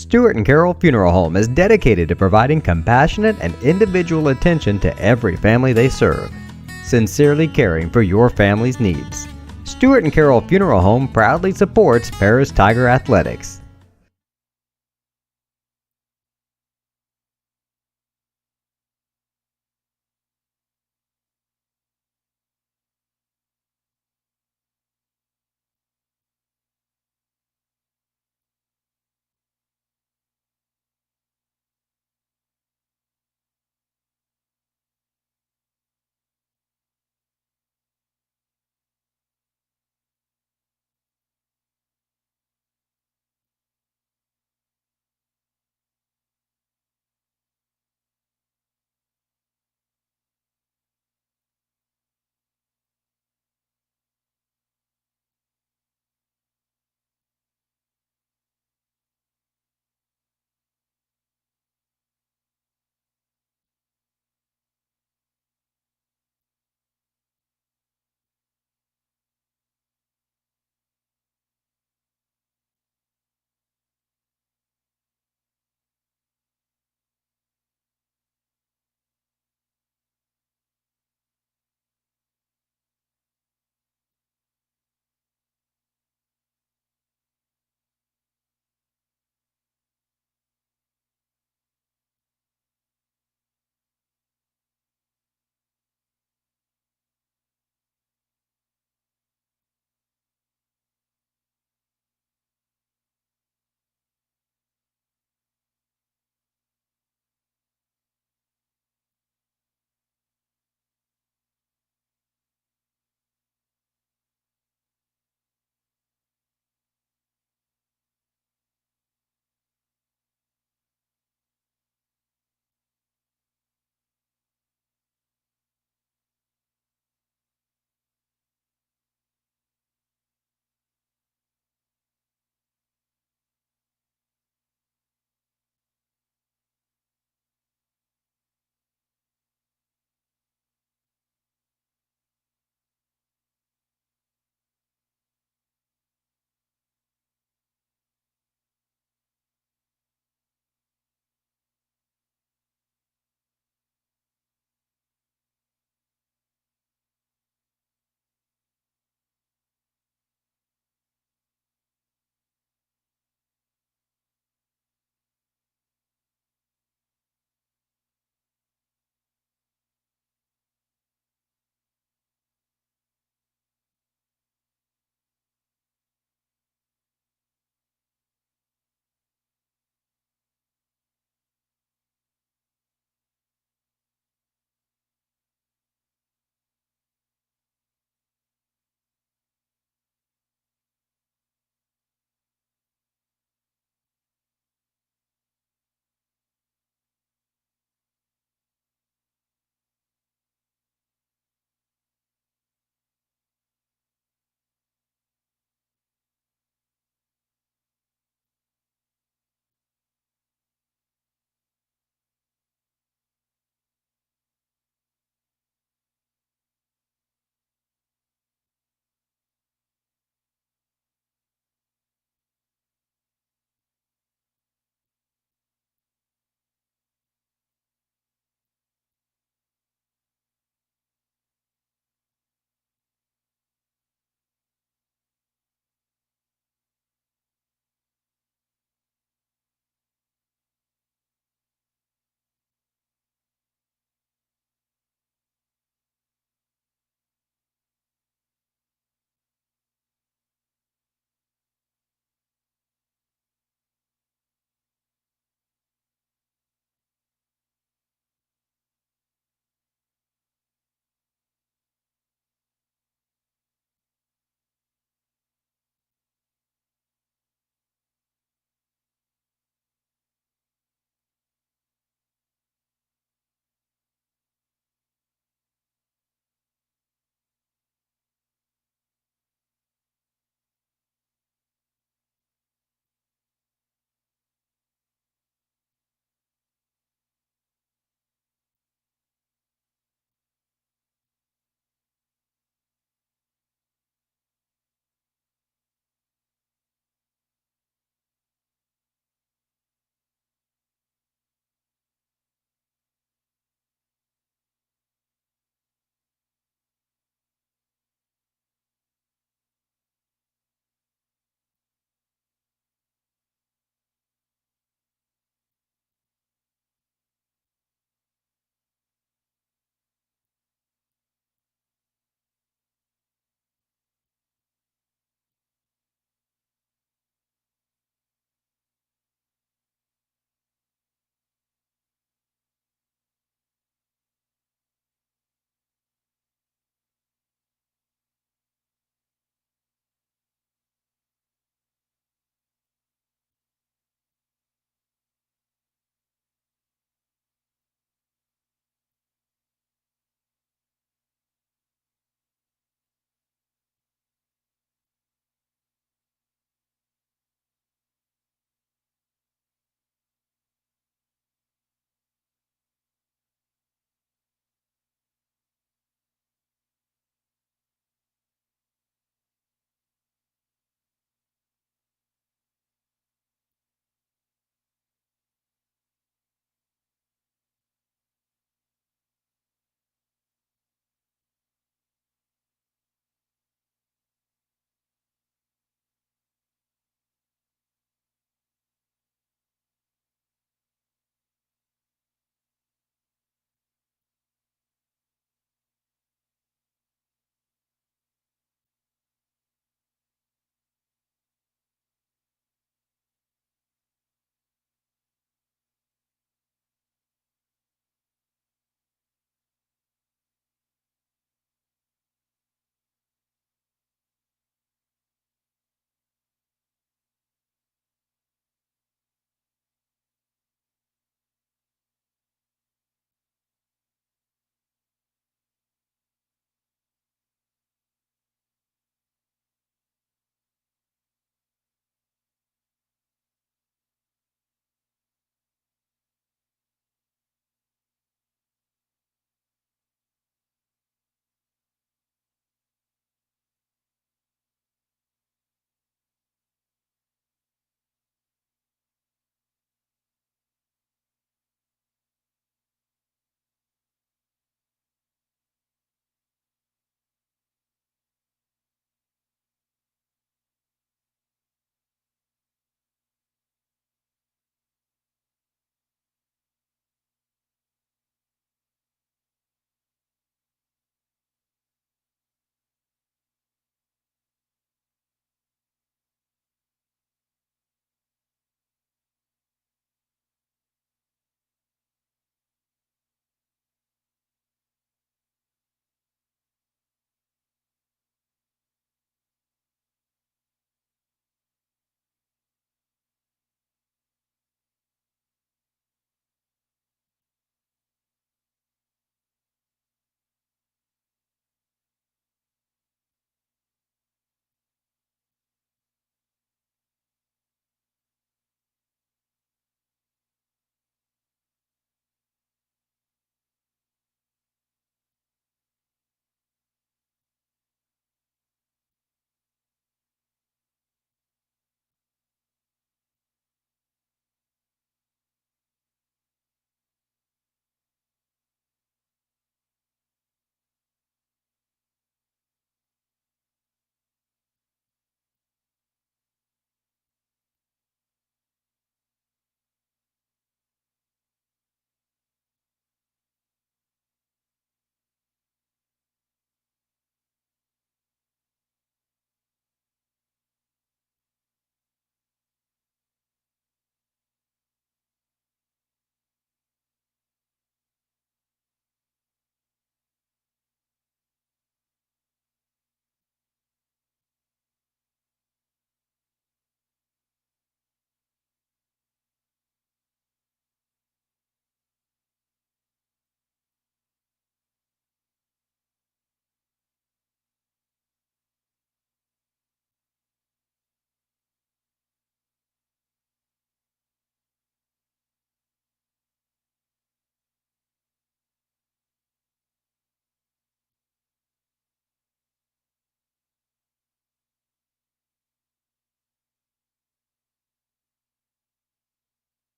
Stuart and Carol Funeral Home is dedicated to providing compassionate and individual attention to every family they serve, sincerely caring for your family's needs. Stuart and Carol Funeral Home proudly supports Paris Tiger Athletics.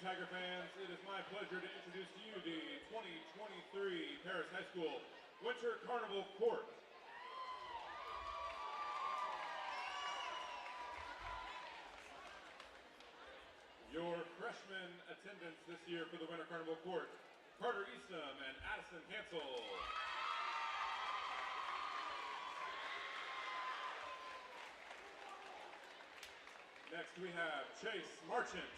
Tiger fans, it is my pleasure to introduce to you the 2023 Paris High School Winter Carnival Court. Your freshman attendants this year for the Winter Carnival Court, Carter Eastham and Addison Hansel. Next we have Chase Marchant.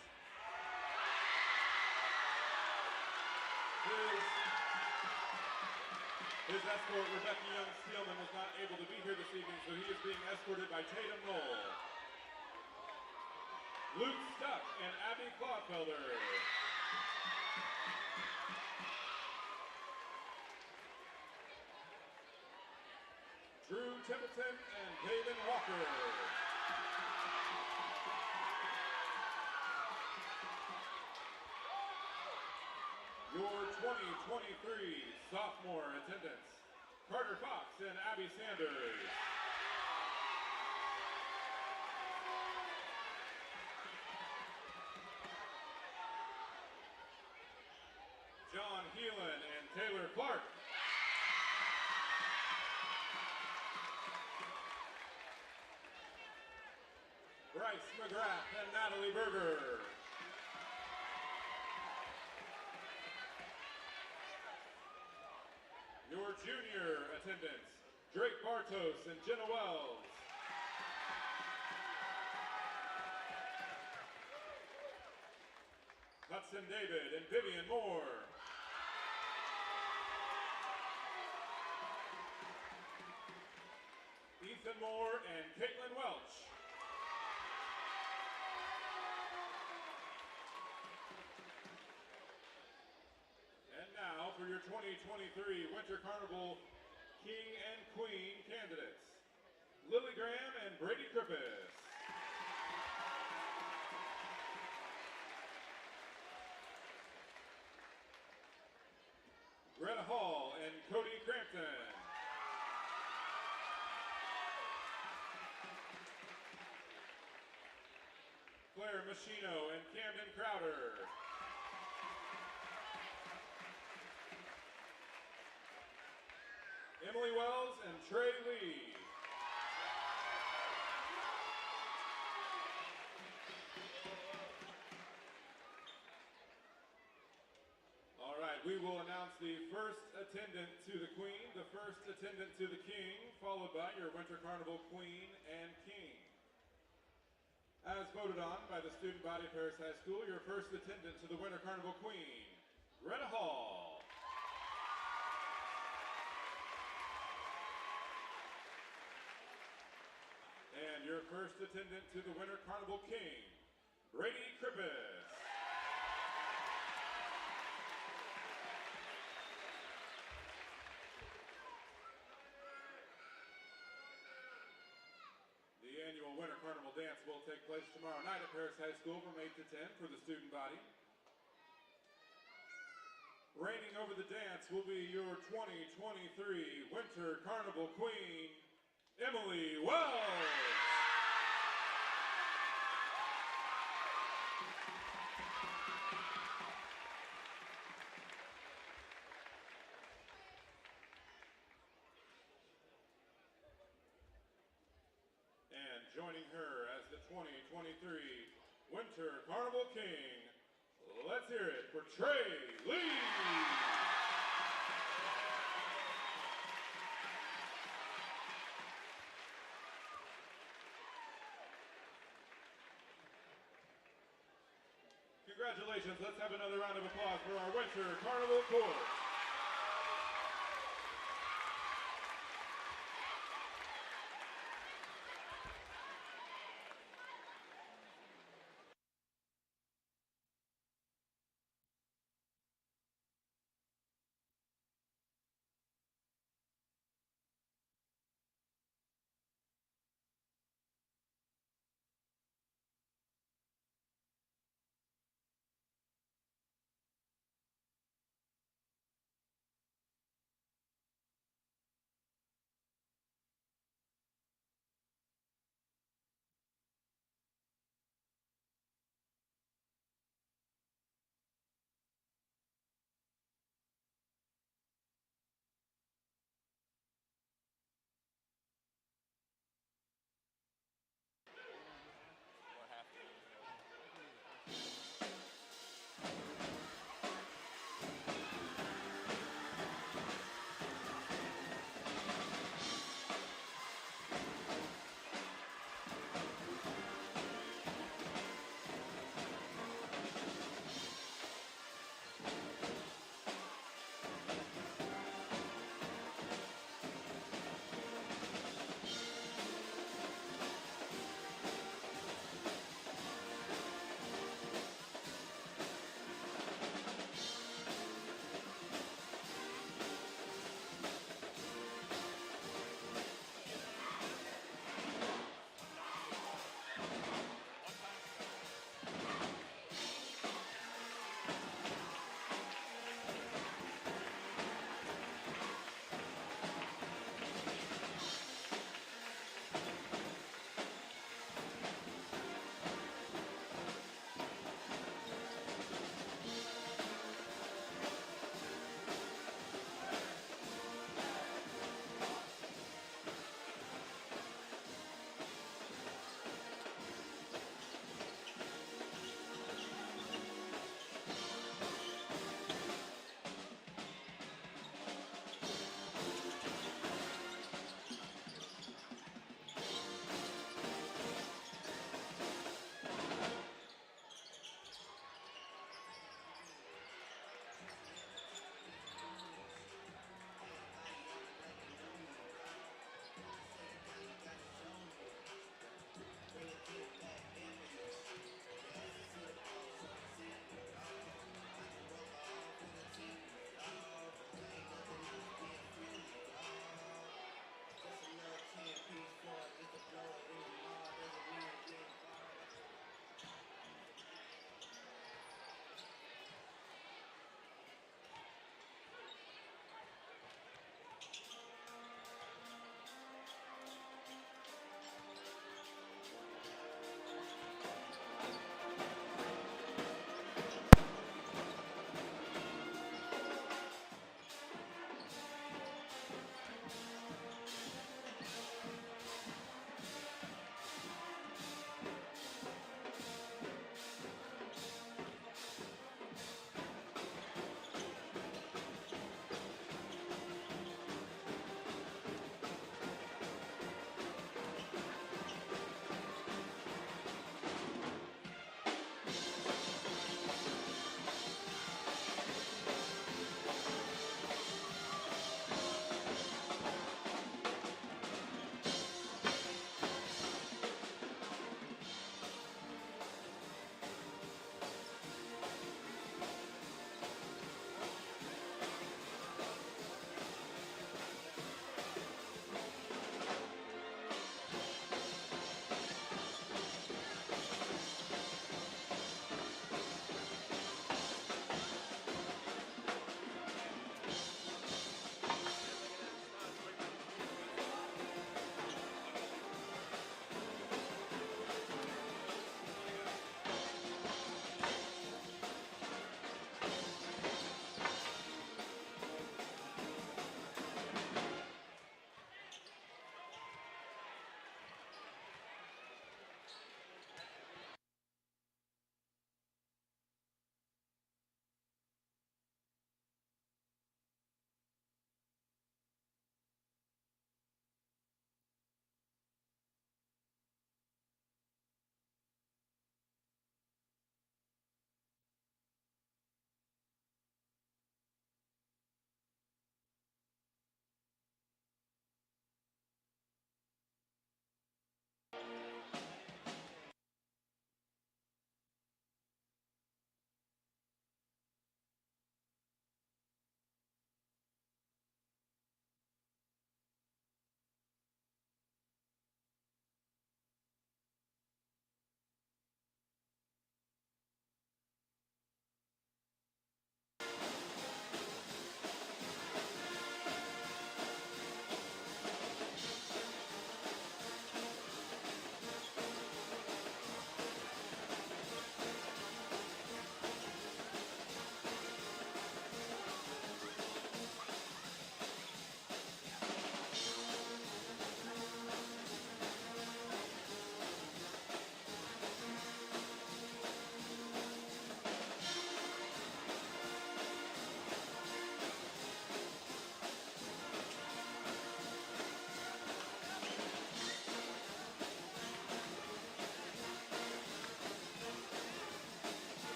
His escort, Rebecca Young-Steelman, was not able to be here this evening, so he is being escorted by Tatum Knoll, Luke Stuck, and Abby Claufelder. Drew Templeton and Kaylin Walker. Your 2023 sophomore attendants, Carter Fox and Abby Sanders. John Heelan and Taylor Clark. Bryce McGrath and Natalie Berger. Your junior attendants, Drake Bartos and Jenna Wells. Hudson David and Vivian Moore. Ethan Moore and Caitlin Welch. And now for your 2023 Winter Carnival King and Queen candidates, Lily Graham and Brady Krippis. Greta Hall and Cody Crampton. Claire Machino and Camden Crowder. Emily Wells and Trey Lee. All right, we will announce the first attendant to the Queen, the first attendant to the King, followed by your Winter Carnival Queen and King. As voted on by the student body of Paris High School, your first attendant to the Winter Carnival Queen, Greta Hall. And your first attendant to the Winter Carnival King, Brady Krippis. The annual Winter Carnival dance will take place tomorrow night at Paris High School from 8 to 10 for the student body. Reigning over the dance will be your 2023 Winter Carnival Queen, Emily Wells. And joining her as the 2023 Winter Carnival King, let's hear it for Trey Lee. Congratulations, let's have another round of applause for our Winter Carnival Court.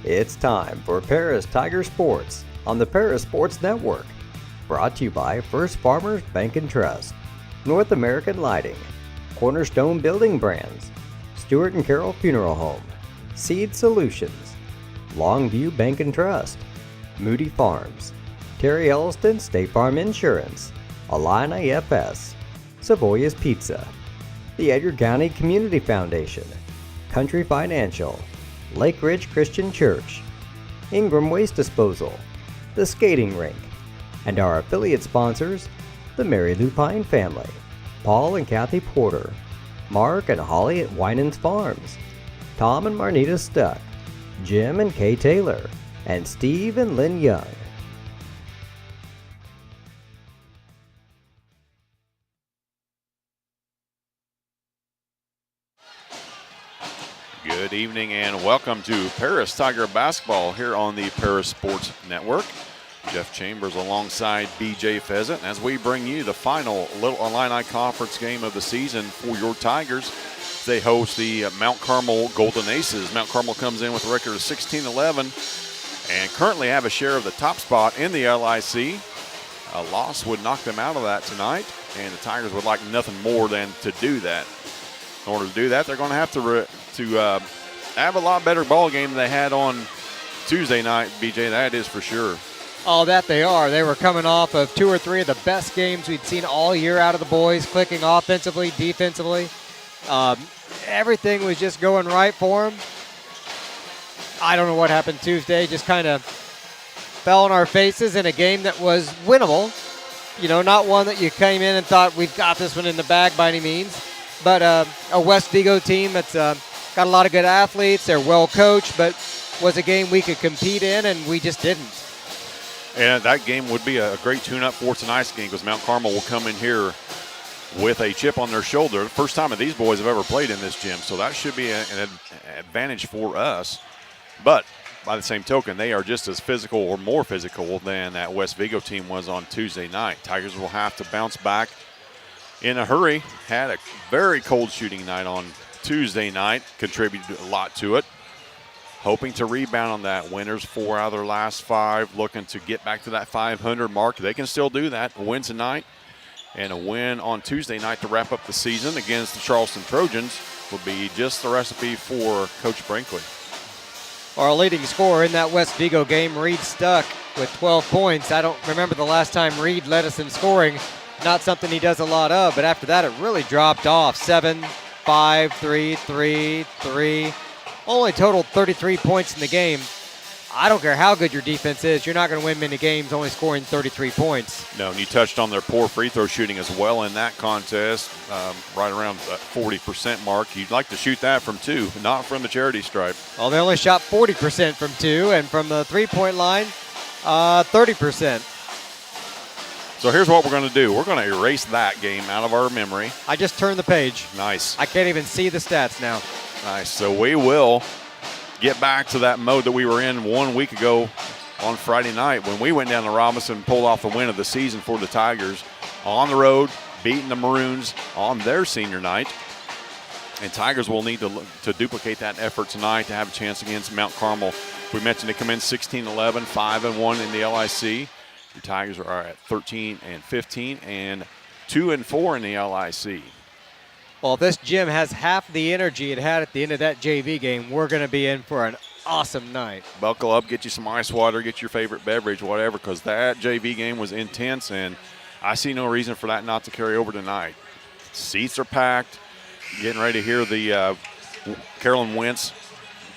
It's time for Paris Tiger Sports on the Paris Sports Network. Brought to you by First Farmers Bank and Trust, North American Lighting, Cornerstone Building Brands, Stewart & Carroll Funeral Home, Seed Solutions, Longview Bank and Trust, Moody Farms, Terry Elliston State Farm Insurance, Illini FS, Savoya's Pizza, the Edgar County Community Foundation, Country Financial, Lake Ridge Christian Church, Ingram Waste Disposal, the Skating Rink, and our affiliate sponsors, the Mary Lou Pine family, Paul and Kathy Porter, Mark and Holly at Winans Farms, Tom and Marnita Stuck, Jim and Kay Taylor, and Steve and Lynn Young. Good evening and welcome to Paris Tiger Basketball here on the Paris Sports Network. Jeff Chambers alongside BJ Pheasant as we bring you the final Little Illini Conference game of the season for your Tigers. They host the Mount Carmel Golden Aces. Mount Carmel comes in with a record of 16-11 and currently have a share of the top spot in the LIC. A loss would knock them out of that tonight, and the Tigers would like nothing more than to do that. In order to do that, they're going to have to have a lot better ball game than they had on Tuesday night, BJ. That is for sure. Oh, that they are. They were coming off of 2 or 3 of the best games we'd seen all year out of the boys, clicking offensively, defensively. Everything was just going right for them. I don't know what happened Tuesday. Just kind of fell on our faces in a game that was winnable. You know, not one that you came in and thought we've got this one in the bag by any means. But a West Vigo team that's got a lot of good athletes. They're well coached, but was a game we could compete in, and we just didn't. And that game would be a great tune-up for tonight's game because Mount Carmel will come in here with a chip on their shoulder. The first time that these boys have ever played in this gym, so that should be an advantage for us. But by the same token, they are just as physical or more physical than that West Vigo team was on Tuesday night. Tigers will have to bounce back in a hurry. Had a very cold shooting night on Tuesday night, contributed a lot to it. Hoping to rebound on that. Winners 4 out of their last 5, looking to get back to that 500 mark. They can still do that. A win tonight and a win on Tuesday night to wrap up the season against the Charleston Trojans will be just the recipe for Coach Brinkley. Our leading scorer in that West Vigo game, Reed Stuck, with 12 points. I don't remember the last time Reed led us in scoring. Not something he does a lot of, but after that it really dropped off. 7, 5, 3, 3, 3. Only totaled 33 points in the game. I don't care how good your defense is. You're not going to win many games only scoring 33 points. No, and you touched on their poor free throw shooting as well in that contest, right around the 40% mark. You'd like to shoot that from 2, not from the charity stripe. Well, they only shot 40% from 2, and from the three-point line, 30%. So here's what we're going to do. We're going to erase that game out of our memory. I just turned the page. Nice. I can't even see the stats now. Nice. So we will get back to that mode that we were in 1 week ago on Friday night when we went down to Robinson and pulled off the win of the season for the Tigers on the road, beating the Maroons on their senior night. And Tigers will need to duplicate that effort tonight to have a chance against Mount Carmel. We mentioned they come in 16-11, 5-1 in the LIC. The Tigers are at 13-15 and 2-4 in the LIC. Well, if this gym has half the energy it had at the end of that JV game, we're going to be in for an awesome night. Buckle up, get you some ice water, get your favorite beverage, whatever, because that JV game was intense, and I see no reason for that not to carry over tonight. Seats are packed. Getting ready to hear the Carolyn Wentz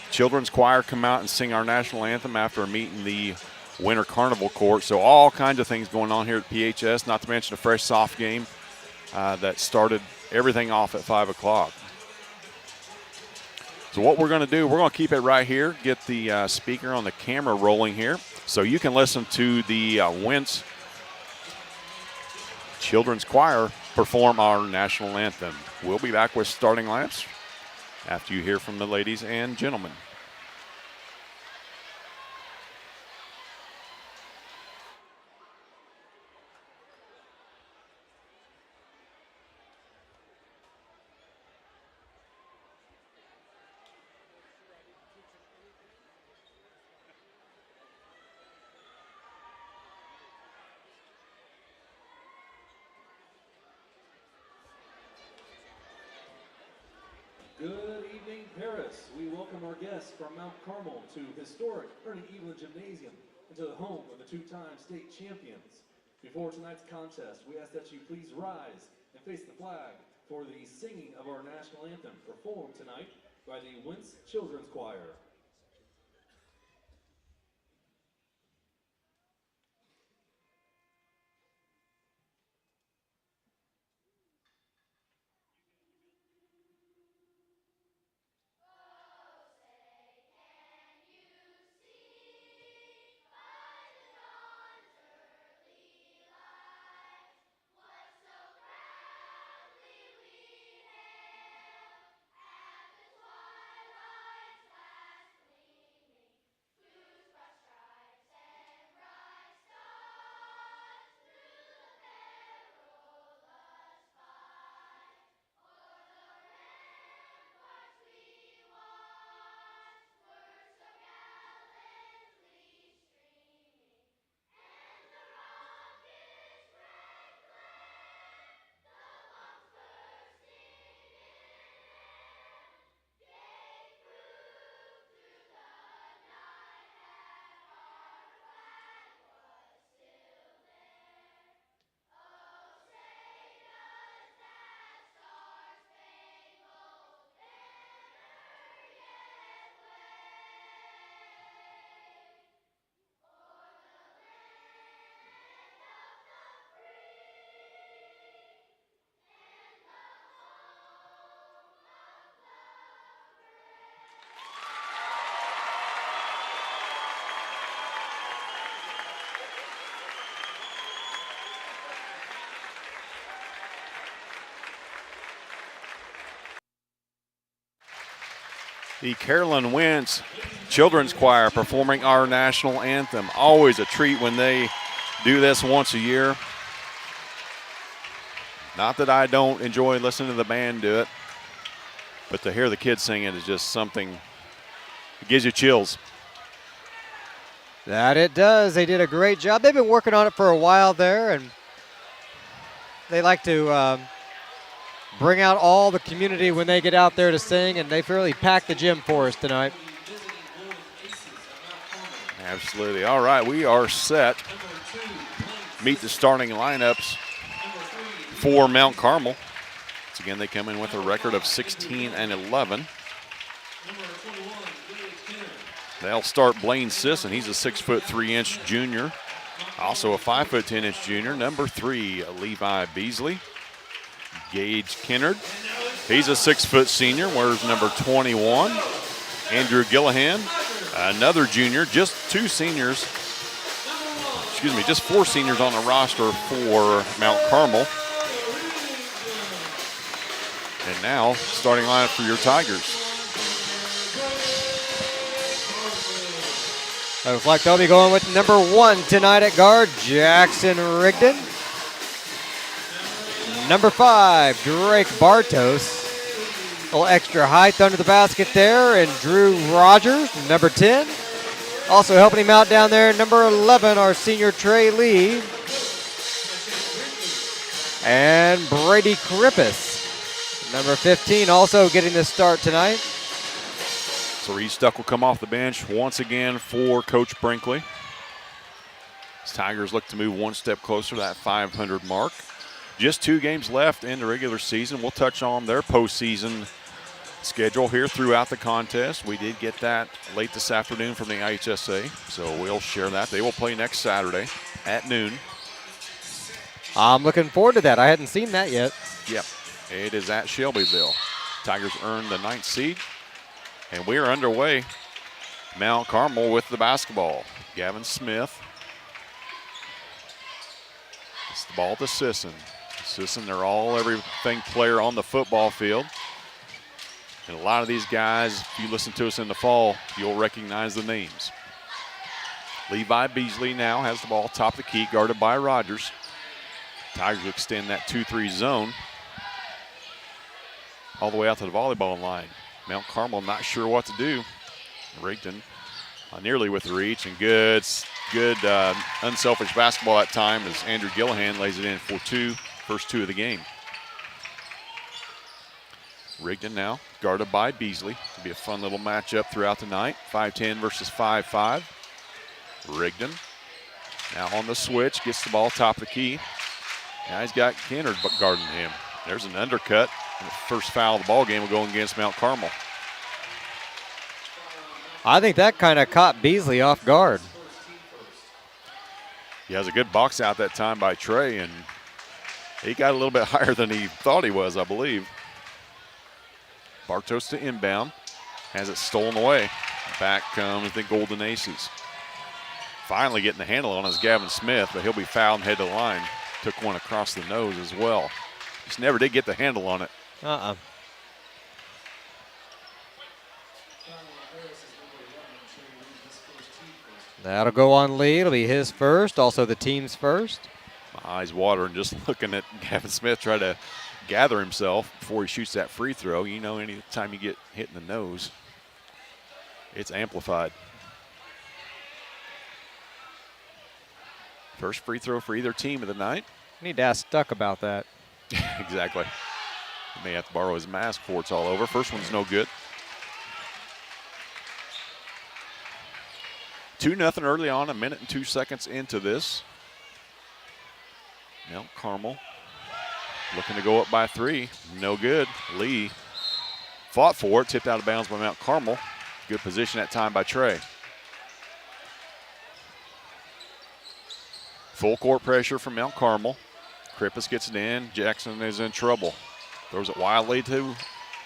Children's Choir come out and sing our national anthem after meeting the Winter Carnival Court. So all kinds of things going on here at PHS, not to mention a fresh soft game that started everything off at 5 o'clock. So what we're going to do, we're going to keep it right here, get the speaker on the camera rolling here so you can listen to the Wentz Children's Choir perform our national anthem. We'll be back with starting laps after you hear from the ladies and gentlemen. Good evening, Paris. We welcome our guests from Mount Carmel to historic Ernie Evelyn Gymnasium and to the home of the two-time state champions. Before tonight's contest, we ask that you please rise and face the flag for the singing of our national anthem, performed tonight by the Wentz Children's Choir. The Carolyn Wentz Children's Choir performing our national anthem. Always a treat when they do this once a year. Not that I don't enjoy listening to the band do it, but to hear the kids sing it is just something that gives you chills. That it does. They did a great job. They've been working on it for a while there, and they like to bring out all the community when they get out there to sing, and they've really packed the gym for us tonight. Absolutely. All right, we are set. Meet the starting lineups for Mount Carmel. Once again, they come in with a record of 16-11. They'll start Blaine Sisson. He's a 6'3" junior. Also a 5'10" junior. Number 3, Levi Beasley. Gage Kennard. He's a 6' senior, wears number 21. Andrew Gillihan, another junior, just 4 seniors on the roster for Mount Carmel. And now, starting lineup for your Tigers. Looks like they'll be going with number 1 tonight at guard, Jackson Rigdon. Number 5, Drake Bartos. A little extra height under the basket there, and Drew Rogers, number 10. Also helping him out down there, number 11, our senior Trey Lee. And Brady Krippus, number 15, also getting the start tonight. So Reed Stuck will come off the bench once again for Coach Brinkley. As Tigers look to move one step closer to that 500 mark. Just 2 games left in the regular season. We'll touch on their postseason schedule here throughout the contest. We did get that late this afternoon from the IHSA, so we'll share that. They will play next Saturday at noon. I'm looking forward to that. I hadn't seen that yet. Yep, it is at Shelbyville. Tigers earned the 9th seed, and we are underway. Mount Carmel with the basketball. Gavin Smith. It's the ball to Sisson. Sisson, they're all everything player on the football field. And a lot of these guys, if you listen to us in the fall, you'll recognize the names. Levi Beasley now has the ball top of the key, guarded by Rogers. Tigers extend that 2-3 zone all the way out to the volleyball line. Mount Carmel not sure what to do. Rigdon nearly with the reach, and good unselfish basketball that time as Andrew Gillihan lays it in for 2, first 2 of the game. Rigdon now guarded by Beasley. It'll be a fun little matchup throughout the night. 5'10 versus 5'5. Rigdon now on the switch, gets the ball top of the key. Now he's got Kennard guarding him. There's an undercut. And the first foul of the ball game will go against Mount Carmel. I think that kind of caught Beasley off guard. He has a good box out that time by Trey, and he got a little bit higher than he thought he was, I believe. Bartos to inbound. Has it stolen away. Back comes the Golden Aces. Finally getting the handle on is Gavin Smith, but he'll be fouled and head to the line. Took one across the nose as well. Just never did get the handle on it. That'll go on Lee. It'll be his first, also the team's first. My eyes watering just looking at Gavin Smith try to gather himself before he shoots that free throw. You know, any time you get hit in the nose, it's amplified. First free throw for either team of the night. Need to ask Stuck about that. Exactly. He may have to borrow his mask before it's all over. First one's no good. 2-0 early on, 1 minute and 2 seconds into this. Mount Carmel looking to go up by 3. No good. Lee fought for it, tipped out of bounds by Mount Carmel. Good position that time by Trey. Full court pressure from Mount Carmel. Krippus gets it in. Jackson is in trouble. Throws it wildly to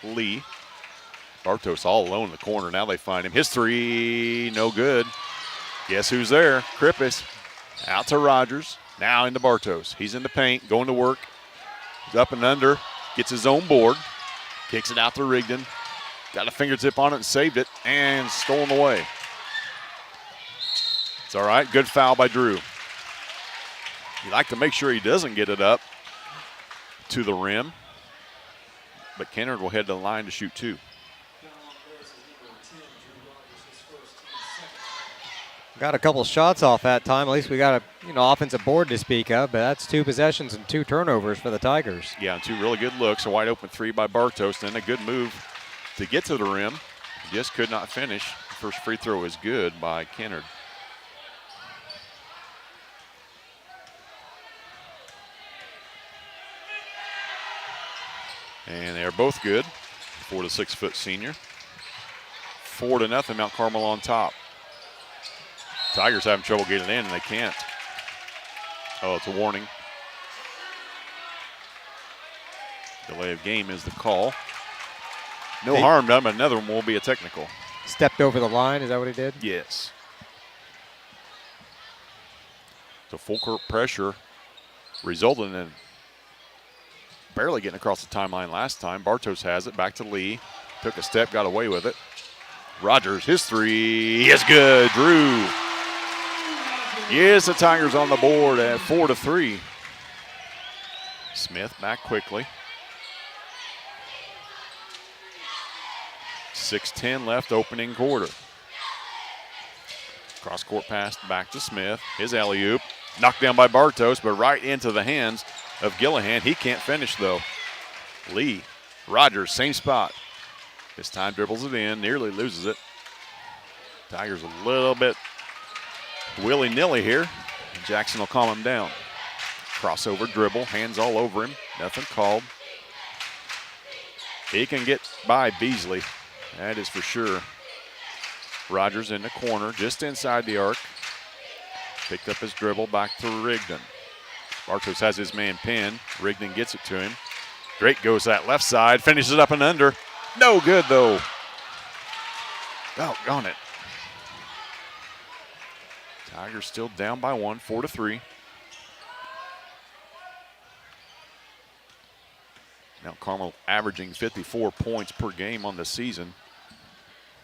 Lee. Bartos all alone in the corner. Now they find him. His 3, no good. Guess who's there? Krippus. Out to Rogers. Now into Bartos. He's in the paint, going to work. He's up and under. Gets his own board. Kicks it out to Rigdon. Got a fingertip on it and saved it. And stolen away. It's all right. Good foul by Drew. You like to make sure he doesn't get it up to the rim. But Kennard will head to the line to shoot 2. Got a couple shots off that time. At least we got a offensive board to speak of, but that's 2 possessions and 2 turnovers for the Tigers. Yeah, and 2 really good looks. A wide open 3 by Bartos. Then a good move to get to the rim. Just could not finish. First free throw is good by Kennard. And they are both good. 4 to 6 foot senior. 4-0, Mount Carmel on top. Tigers having trouble getting in, and they can't. Oh, it's a warning. Delay of game is the call. No harm done, but another one will be a technical. Stepped over the line, is that what he did? Yes. So full court pressure resulted in barely getting across the timeline last time. Bartos has it, back to Lee. Took a step, got away with it. Rogers, his 3 is good. Drew. Yes, the Tigers on the board at 4-3. Smith back quickly. 6:10 left, opening quarter. Cross court pass back to Smith. His alley-oop. Knocked down by Bartos, but right into the hands of Gillihan. He can't finish, though. Lee. Rogers, same spot. This time dribbles it in, nearly loses it. Tigers a little bit willy-nilly here. Jackson will calm him down. Crossover dribble, hands all over him. Nothing called. He can get by Beasley. That is for sure. Rogers in the corner, just inside the arc. Picked up his dribble, back to Rigdon. Bartos has his man pinned. Rigdon gets it to him. Drake goes that left side, finishes up and under. No good, though. Doggone it. Tigers still down by 1, 4-3. Mount Carmel averaging 54 points per game on the season.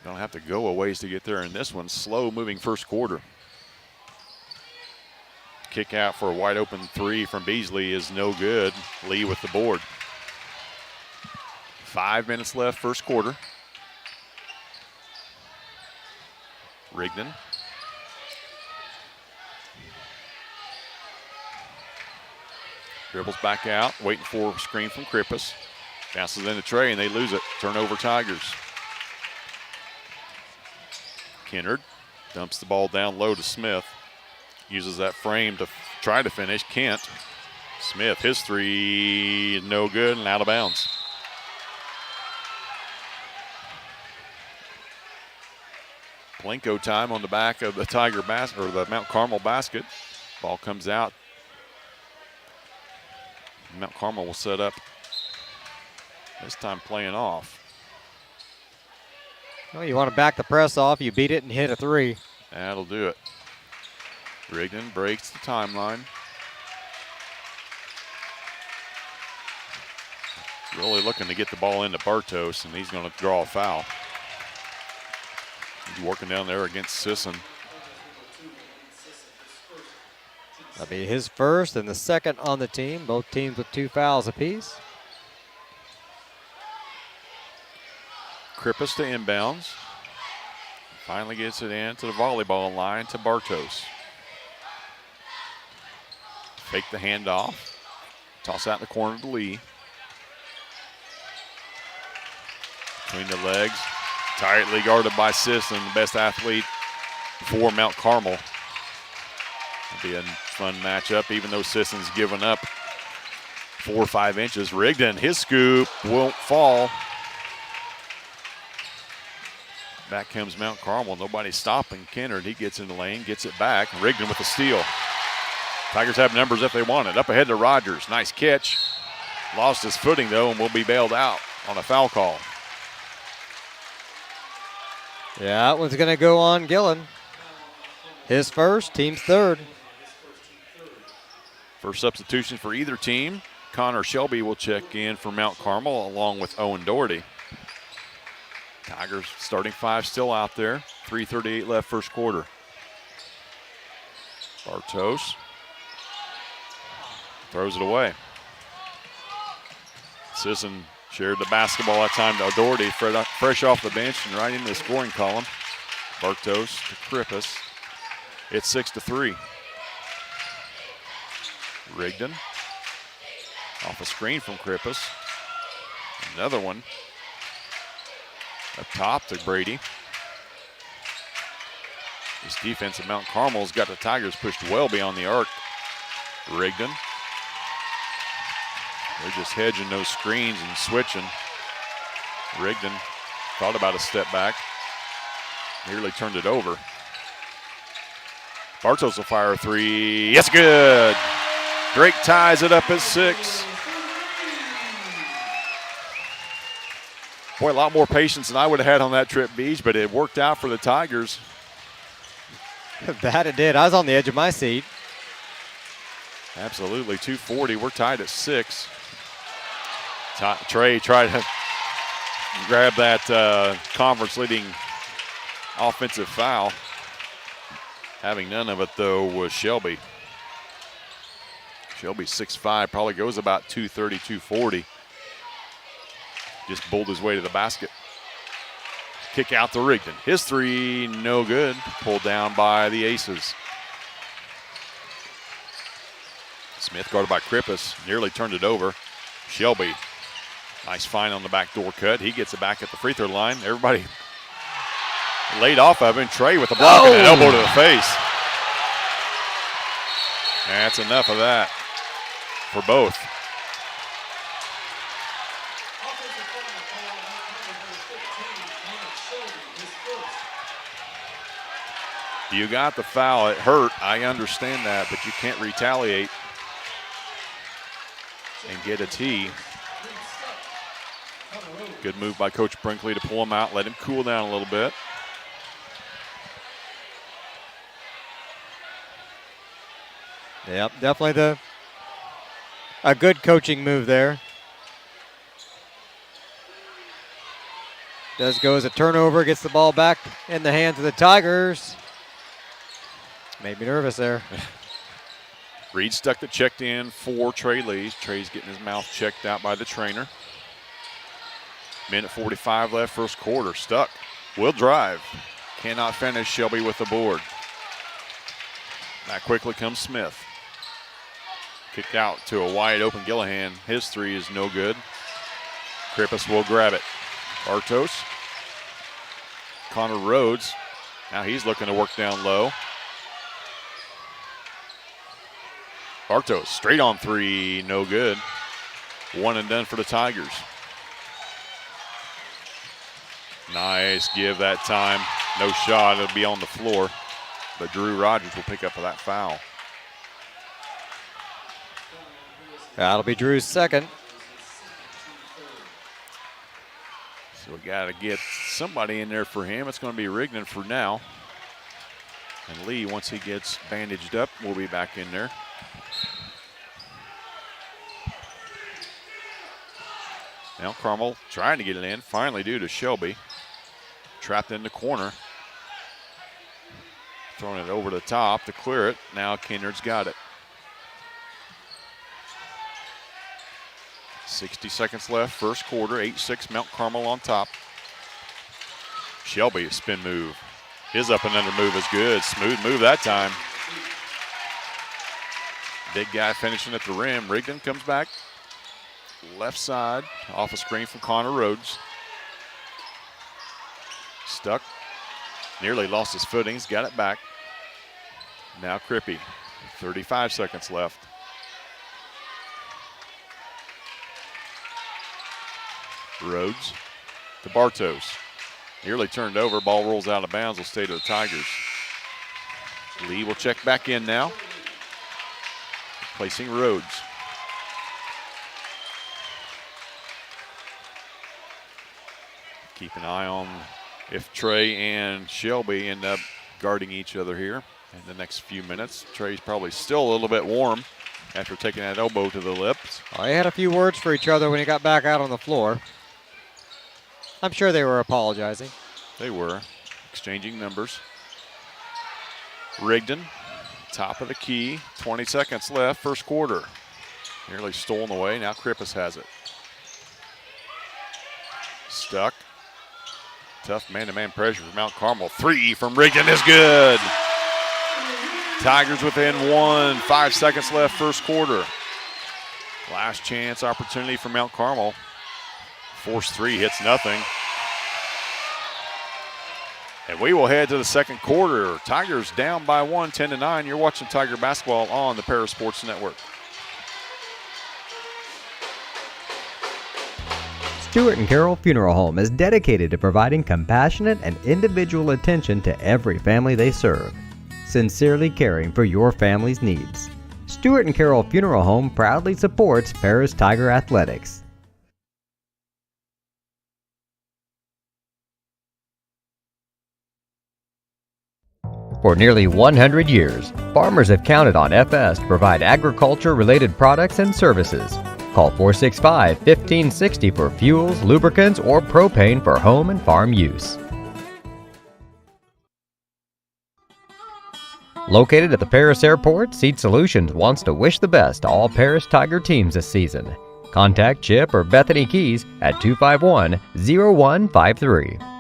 Don't have to go a ways to get there in this one. Slow moving first quarter. Kick out for a wide open 3 from Beasley is no good. Lee with the board. 5 minutes left, first quarter. Rigdon. Dribbles back out, waiting for a screen from Krippus. Bounces into Trey, and they lose it. Turnover Tigers. Kennard dumps the ball down low to Smith. Uses that frame to try to finish. Kent. Smith, his three, no good and out of bounds. Plinko time on the back of the Tiger basket, or the Mount Carmel basket. Ball comes out. Mount Carmel will set up. This time playing off. Well, you want to back the press off. You beat it and hit a three. That'll do it. Rigdon breaks the timeline. Really looking to get the ball into Bartos, and he's going to draw a foul. He's working down there against Sisson. That'll be his first and the second on the team. Both teams with 2 fouls apiece. Krippus to inbounds. Finally gets it in to the volleyball line to Bartos. Fake the handoff. Toss out in the corner to Lee. Between the legs. Tightly guarded by Sisson, the best athlete for Mount Carmel. It'll be a fun matchup, even though Sisson's given up 4 or 5 inches. Rigdon, his scoop won't fall. Back comes Mount Carmel. Nobody stopping Kennard. He gets in the lane, gets it back. Rigdon with the steal. Tigers have numbers if they want it. Up ahead to Rogers. Nice catch. Lost his footing, though, and will be bailed out on a foul call. Yeah, that one's going to go on Gillen. His first, team's third. First substitution for either team. Connor Shelby will check in for Mount Carmel along with Owen Doherty. Tigers starting 5 still out there. 3:38 left first quarter. Bartos throws it away. Sisson shared the basketball that time to Doherty, fresh off the bench and right into the scoring column. Bartos to Krippus. It's 6-3. Rigdon off a screen from Krippus. Another one up top to Brady. This defense at Mount Carmel's got the Tigers pushed well beyond the arc. Rigdon. They're just hedging those screens and switching. Rigdon thought about a step back. Nearly turned it over. Bartos will fire a three. Yes, good. Drake ties it up at 6. Boy, a lot more patience than I would have had on that trip, Beach, but it worked out for the Tigers. That it did. I was on the edge of my seat. Absolutely, 2:40. We're tied at 6. Trey tried to grab that conference-leading offensive foul. Having none of it, though, was Shelby. Shelby 6'5", probably goes about 230, 240. Just bowled his way to the basket. Kick out to Rigdon. His three, no good. Pulled down by the Aces. Smith guarded by Krippus. Nearly turned it over. Shelby, nice find on the backdoor cut. He gets it back at the free throw line. Everybody laid off of him. Trey with the block and an elbow to the face. That's enough of that for both. You got the foul. It hurt. I understand that, but you can't retaliate and get a tee. Good move by Coach Brinkley to pull him out, let him cool down a little bit. Yep, definitely a good coaching move there. Does go as a turnover, gets the ball back in the hands of the Tigers. Made me nervous there. Reed stuck the checked in for Trey Lees. Trey's getting his mouth checked out by the trainer. Minute 45 left first quarter. Stuck. Will drive. Cannot finish. Shelby with the board. Back quickly comes Smith. Kicked out to a wide open Gillihan. His three is no good. Krippus will grab it. Bartos. Connor Rhodes. Now he's looking to work down low. Bartos straight on three, no good. One and done for the Tigers. Nice give that time. No shot, it'll be on the floor. But Drew Rogers will pick up that foul. That'll be Drew's second. So we got to get somebody in there for him. It's going to be Rigdon for now. And Lee, once he gets bandaged up, will be back in there. Now Carmel trying to get it in, finally due to Shelby. Trapped in the corner. Throwing it over the top to clear it. Now Kindred's got it. 60 seconds left, first quarter, 8-6 Mount Carmel on top. Shelby, a spin move. His up and under move is good. Smooth move that time. Big guy finishing at the rim. Rigdon comes back. Left side, off a screen from Connor Rhodes. Stuck. Nearly lost his footing. He's got it back. Now Krippy. 35 seconds left. Rhodes to Bartos. Nearly turned over. Ball rolls out of bounds. Will stay to the Tigers. Lee will check back in now. Placing Rhodes. Keep an eye on if Trey and Shelby end up guarding each other here in the next few minutes. Trey's probably still a little bit warm after taking that elbow to the lips. They had a few words for each other when he got back out on the floor. I'm sure they were apologizing. They were exchanging numbers. Rigdon, top of the key, 20 seconds left, first quarter. Nearly stolen away, now Krippus has it. Stuck. Tough man-to-man pressure from Mount Carmel. Three from Rigdon is good. Tigers within one, 5 seconds left, first quarter. Last chance opportunity for Mount Carmel. Force three, hits nothing. And we will head to the second quarter. Tigers down by one, 10-9. You're watching Tiger basketball on the Parasports Network. Stewart and Carroll Funeral Home is dedicated to providing compassionate and individual attention to every family they serve, sincerely caring for your family's needs. Stewart and Carroll Funeral Home proudly supports Paris Tiger Athletics. For nearly 100 years, farmers have counted on FS to provide agriculture-related products and services. Call 465-1560 for fuels, lubricants, or propane for home and farm use. Located at the Paris Airport, Seed Solutions wants to wish the best to all Paris Tiger teams this season. Contact Chip or Bethany Keys at 251-0153.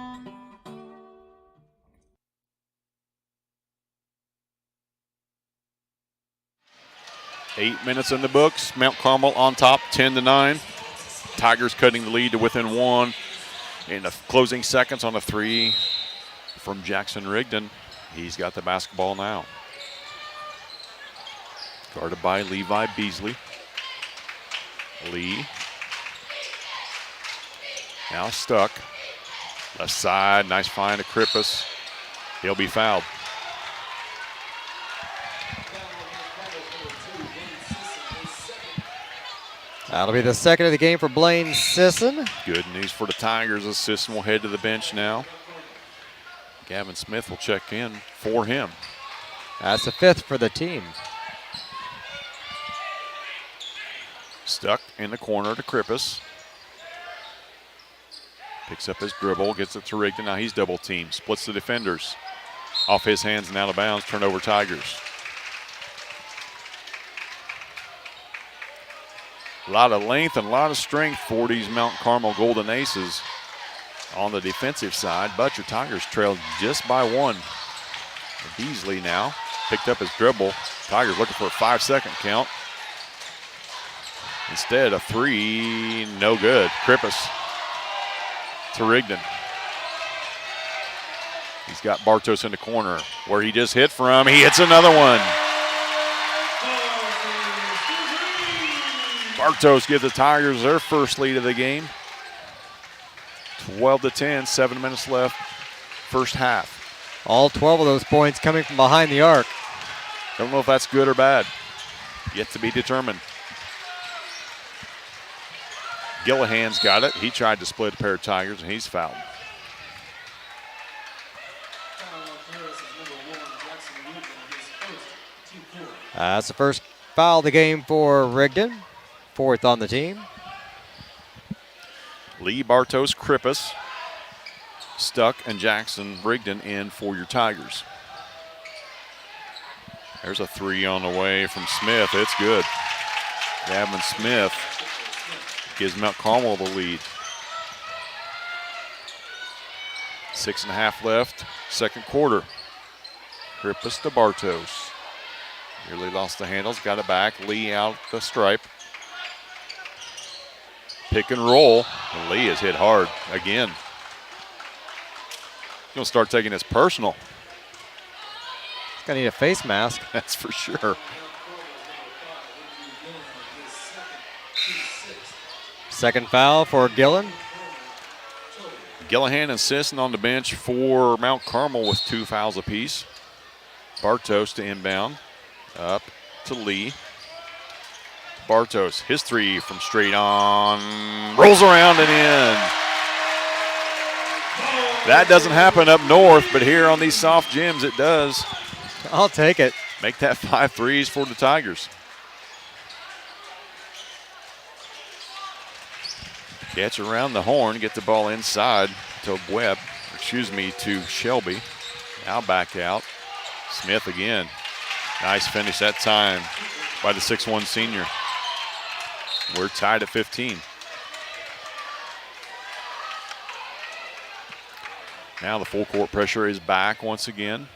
8 minutes in the books. Mount Carmel on top, 10-9. Tigers cutting the lead to within one in the closing seconds on a three from Jackson Rigdon. He's got the basketball now. Guarded by Levi Beasley. Lee. Now stuck. Left side, nice find to Krippus. He'll be fouled. That'll be the second of the game for Blaine Sisson. Good news for the Tigers. The Sisson will head to the bench now. Gavin Smith will check in for him. That's the fifth for the team. Stuck in the corner to Krippus. Picks up his dribble, gets it to Rigdon. Now he's double teamed. Splits the defenders. Off his hands and out of bounds. Turnover Tigers. A lot of length and a lot of strength for these Mount Carmel Golden Aces on the defensive side, but your Tigers trailed just by one. Beasley now picked up his dribble. Tigers looking for a 5-second count. Instead, a three, no good. Krippus to Rigdon. He's got Bartos in the corner where he just hit from. He hits another one. Bartos gives the Tigers their first lead of the game. 12-10, 7 minutes left, first half. All 12 of those points coming from behind the arc. Don't know if that's good or bad. Yet to be determined. Gillihan's got it. He tried to split a pair of Tigers, and he's fouled. That's the first foul of the game for Rigdon. 4th on the team. Lee, Bartos, Krippus, Stuck, and Jackson Rigdon in for your Tigers. There's a 3 on the way from Smith. It's good. Gavin Smith gives Mount Carmel the lead. 6.5 left, second quarter. Krippus to Bartos. Nearly lost the handles, got it back. Lee out the stripe. Pick and roll, and Lee is hit hard again. He's gonna start taking this personal. He's gonna need a face mask. That's for sure. Second foul for Gillen. Gillihan and Sisson on the bench for Mount Carmel with 2 fouls apiece. Bartos to inbound, up to Lee. Bartos, his 3 from straight on, rolls around and in. That doesn't happen up north, but here on these soft gyms it does. I'll take it. Make that 5 threes for the Tigers. Catch around the horn, get the ball inside to to Shelby. Now back out. Smith again. Nice finish that time by the 6'1 senior. We're tied at 15. Now the full court pressure is back once again.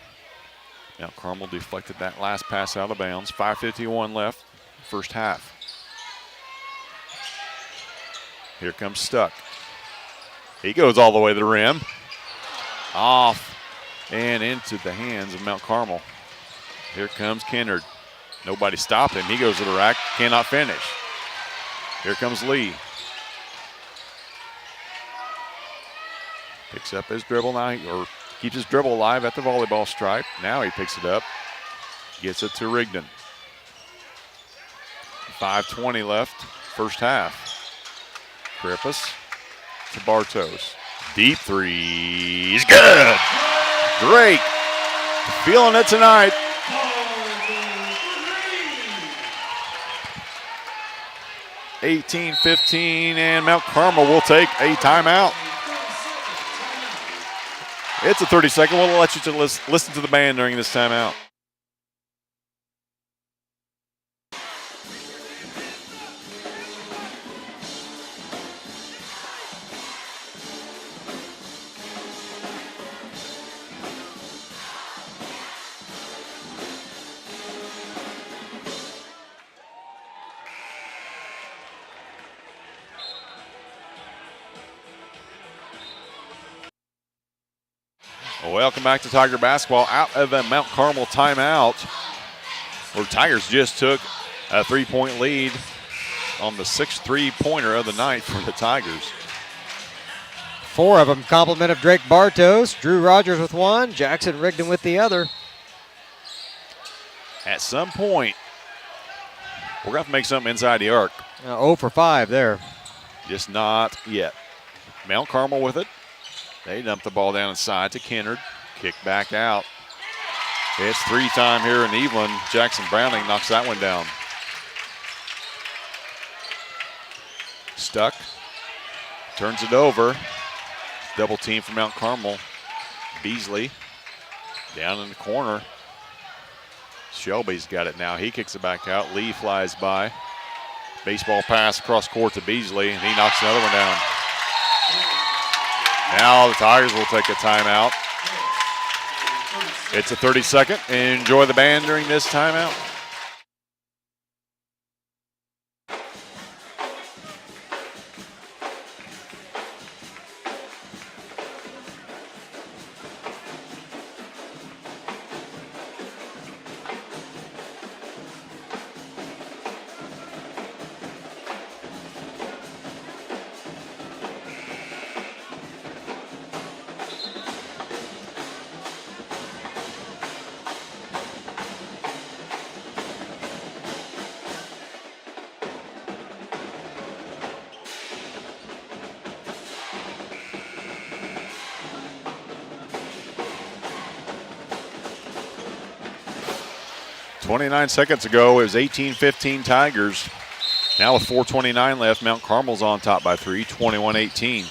Mount Carmel deflected that last pass out of bounds. 5:51 left, first half. Here comes Stuck. He goes all the way to the rim. Off and into the hands of Mount Carmel. Here comes Kennard. Nobody stopped him. He goes to the rack, cannot finish. Here comes Lee. Picks up his dribble now, or keeps his dribble alive at the volleyball stripe. Now he picks it up, gets it to Rigdon. 5:20 left, first half. Krippus to Bartos. Deep 3, he's good. Great. Feeling it tonight. (18-15) and Mount Carmel will take a timeout. It's a 30-second. We'll let you to listen to the band during this timeout. Welcome back to Tiger Basketball out of the Mount Carmel timeout, where Tigers just took a 3-point lead on the 6th three-pointer of the night for the Tigers. 4 of them compliment of Drake Bartos. Drew Rogers with 1, Jackson Rigdon with the other. At some point, we're going to have to make something inside the arc. 0 for 5 there. Just not yet. Mount Carmel with it. They dump the ball down inside to Kennard. Kick back out. It's 3 time here in Evelyn. Jackson Browning knocks that one down. Stuck. Turns it over. Double team from Mount Carmel. Beasley down in the corner. Shelby's got it now. He kicks it back out. Lee flies by. Baseball pass across court to Beasley, and he knocks another one down. Now the Tigers will take a timeout. It's a 30-second. Enjoy the band during this timeout. 29 seconds ago, it was 18-15 Tigers. Now with 4:29 left, Mount Carmel's on top by 3, 21-18.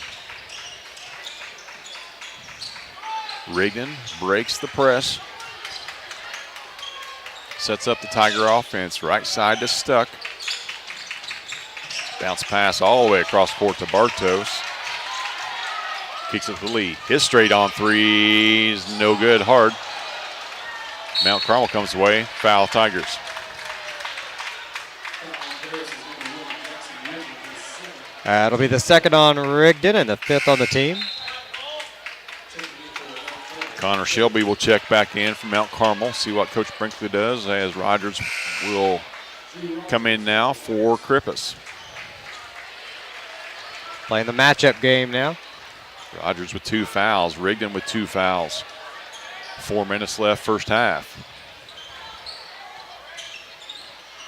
Rigdon breaks the press. Sets up the Tiger offense, right side to Stuck. Bounce pass all the way across court to Bartos. Kicks it to Lee. His straight on threes, no good, hard. Mount Carmel comes away, foul Tigers. It'll be the second on Rigdon and the 5th on the team. Connor Shelby will check back in from Mount Carmel, see what Coach Brinkley does, as Rogers will come in now for Krippus. Playing the matchup game now. Rogers with 2 fouls, Rigdon with 2 fouls. 4 minutes left, first half.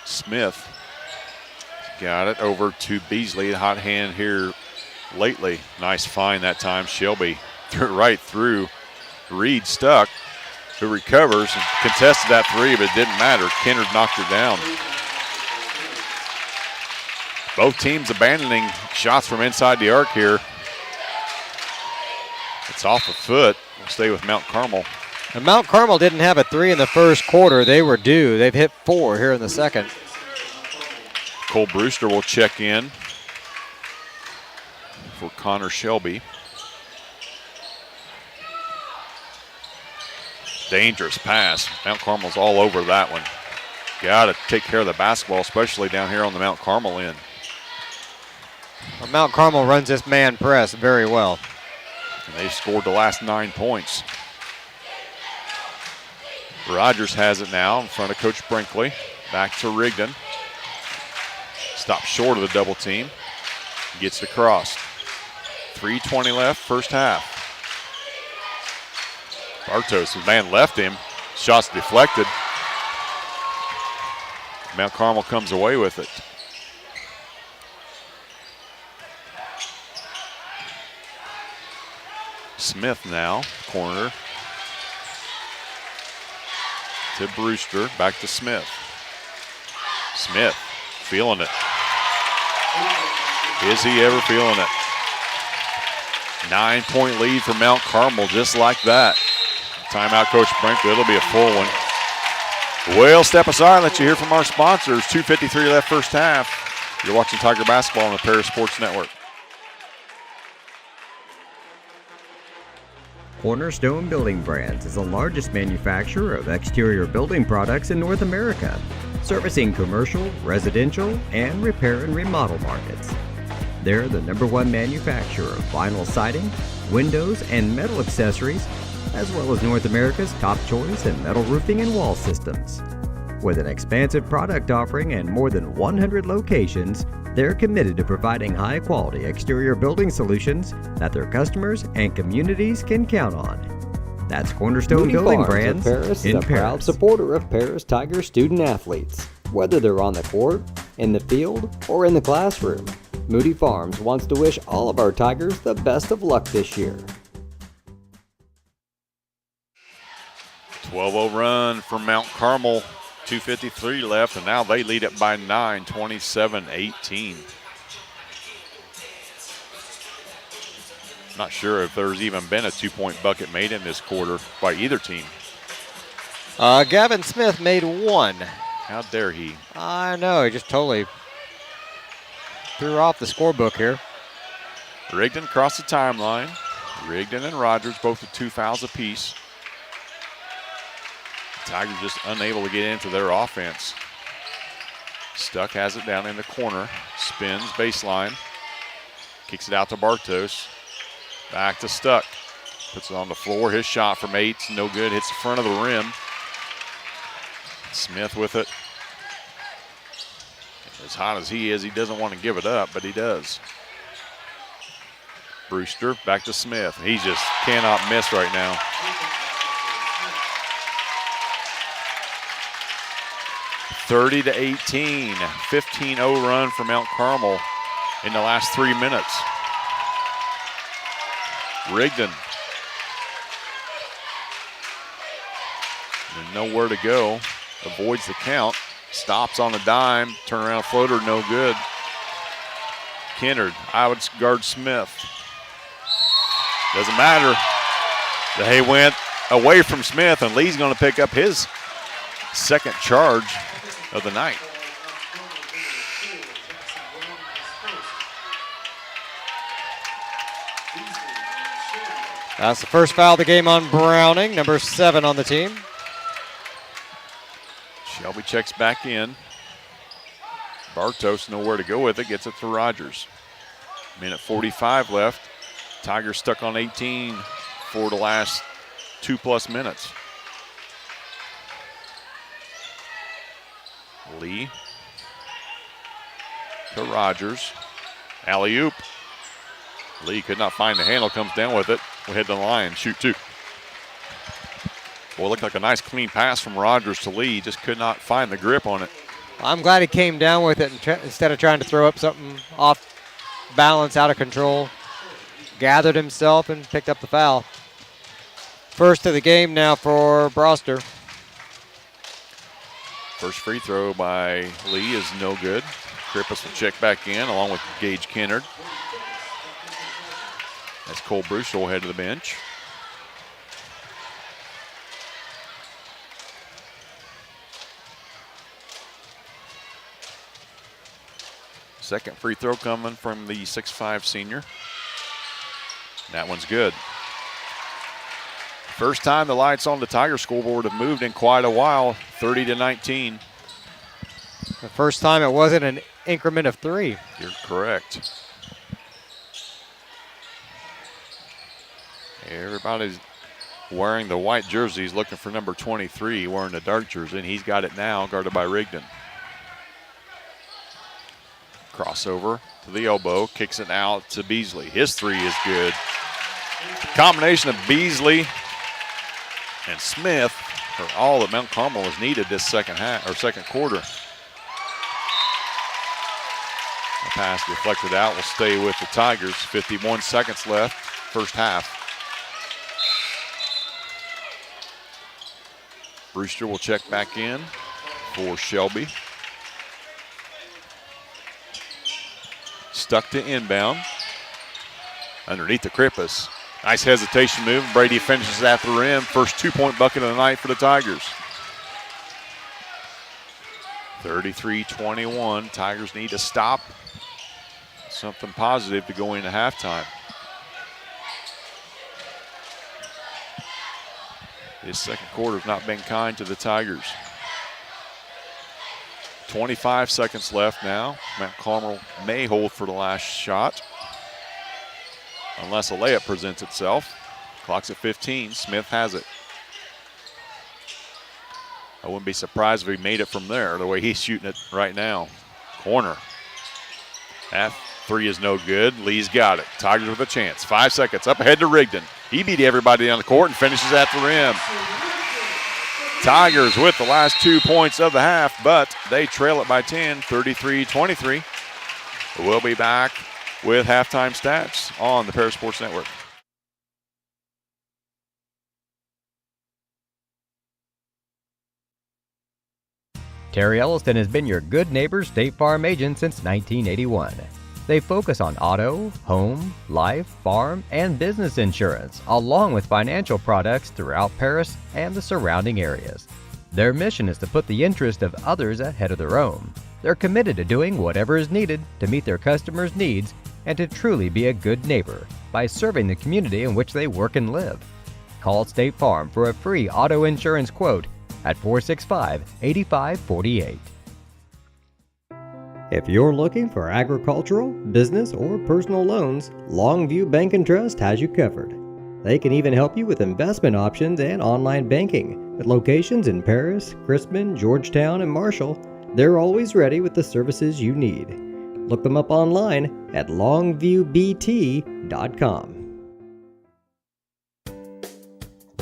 Smith got it over to Beasley. Hot hand here lately. Nice find that time. Shelby threw it right through. Reed Stuck, who recovers and contested that 3, but it didn't matter. Kennard knocked it down. Both teams abandoning shots from inside the arc here. It's off a foot. We'll stay with Mount Carmel. And Mount Carmel didn't have a 3 in the first quarter. They were due. They've hit 4 here in the second. Cole Brewster will check in for Connor Shelby. Dangerous pass. Mount Carmel's all over that one. Got to take care of the basketball, especially down here on the Mount Carmel end. Well, Mount Carmel runs this man press very well. And they've scored the last 9 points. Rogers has it now in front of Coach Brinkley. Back to Rigdon. Stops short of the double team. Gets it across. 3:20 left, first half. Bartos, his man left him. Shots deflected. Mount Carmel comes away with it. Smith now, corner. To Brewster, back to Smith. Smith, feeling it. Is he ever feeling it? 9-point lead for Mount Carmel, just like that. Timeout, Coach Brinkley. It'll be a full one. We'll step aside and let you hear from our sponsors. 2:53 left first half. You're watching Tiger Basketball on the Paris Sports Network. Cornerstone Building Brands is the largest manufacturer of exterior building products in North America, servicing commercial, residential, and repair and remodel markets. They're the #1 manufacturer of vinyl siding, windows, and metal accessories, as well as North America's top choice in metal roofing and wall systems. With an expansive product offering and more than 100 locations, they're committed to providing high-quality exterior building solutions that their customers and communities can count on. That's Cornerstone Building Brands in a proud Paris. supporter of Paris Tiger student athletes. Whether they're on the court, in the field, or in the classroom, Moody Farms wants to wish all of our Tigers the best of luck this year. 12-0 run for Mount Carmel. 2:53 left, and now they lead it by 9, 27-18. Not sure if there's even been a 2-point bucket made in this quarter by either team. Gavin Smith made 1. How dare he? I know, he just totally threw off the scorebook here. Rigdon across the timeline. Rigdon and Rogers both with 2 fouls apiece. Tigers just unable to get into their offense. Stuck has it down in the corner. Spins baseline. Kicks it out to Bartos. Back to Stuck. Puts it on the floor. His shot from 8, no good. Hits the front of the rim. Smith with it. As hot as he is, he doesn't want to give it up, but he does. Brewster back to Smith. He just cannot miss right now. 30-18, 15-0 run for Mount Carmel in the last 3 minutes. Rigdon. And nowhere to go. avoids the count. Stops on a dime. Turnaround floater, no good. Kennard, I would guard Smith. Doesn't matter. The hay went away from Smith, and Lee's going to pick up his second charge of the night. That's the first foul of the game on Browning, number 7 on the team. Shelby checks back in. Bartos nowhere to go with it, gets it to Rogers. Minute 45 left. Tigers stuck on 18 for the last 2+ minutes. Lee to Rogers. Alley-oop. Lee could not find the handle, comes down with it. We head to the line, shoot 2. Boy, looked like a nice clean pass from Rogers to Lee. Just could not find the grip on it. I'm glad he came down with it instead of trying to throw up something off balance, out of control. Gathered himself and picked up the foul. First of the game now for Broster. First free throw by Lee is no good. Krippus will check back in along with Gage Kennard. As Cole Bruce will head to the bench. Second free throw coming from the 6'5" senior. That one's good. First time the lights on the Tiger scoreboard have moved in quite a while, 30-19. The first time it wasn't an increment of 3. You're correct. Everybody's wearing the white jerseys, looking for number 23, wearing the dark jersey, and he's got it now, guarded by Rigdon. Crossover to the elbow, kicks it out to Beasley. His 3 is good. Combination of Beasley and Smith are all that Mount Carmel has needed this second quarter. The pass deflected out will stay with the Tigers. 51 seconds left, first half. Brewster will check back in for Shelby. Stuck to inbound. Underneath the Krippus. Nice hesitation move. Brady finishes at the rim. First 2-point bucket of the night for the Tigers. 33-21. Tigers need to stop. Something positive to go into halftime. This second quarter has not been kind to the Tigers. 25 seconds left now. Mount Carmel may hold for the last shot, unless a layup presents itself. Clock's at 15. Smith has it. I wouldn't be surprised if he made it from there, the way he's shooting it right now. Corner. That 3 is no good. Lee's got it. Tigers with a chance. 5 seconds. Up ahead to Rigdon. He beat everybody on the court and finishes at the rim. Tigers with the last 2 points of the half, but they trail it by 10, 33-23. We'll be back with halftime stats on the Paris Sports Network. Terry Elliston has been your good neighbor State Farm agent since 1981. They focus on auto, home, life, farm, and business insurance, along with financial products throughout Paris and the surrounding areas. Their mission is to put the interest of others ahead of their own. They're committed to doing whatever is needed to meet their customers' needs and to truly be a good neighbor by serving the community in which they work and live. Call State Farm for a free auto insurance quote at 465-8548. If you're looking for agricultural, business, or personal loans, Longview Bank and Trust has you covered. They can even help you with investment options and online banking. With locations in Paris, Crispin, Georgetown, and Marshall, they're always ready with the services you need. Look them up online at longviewbt.com.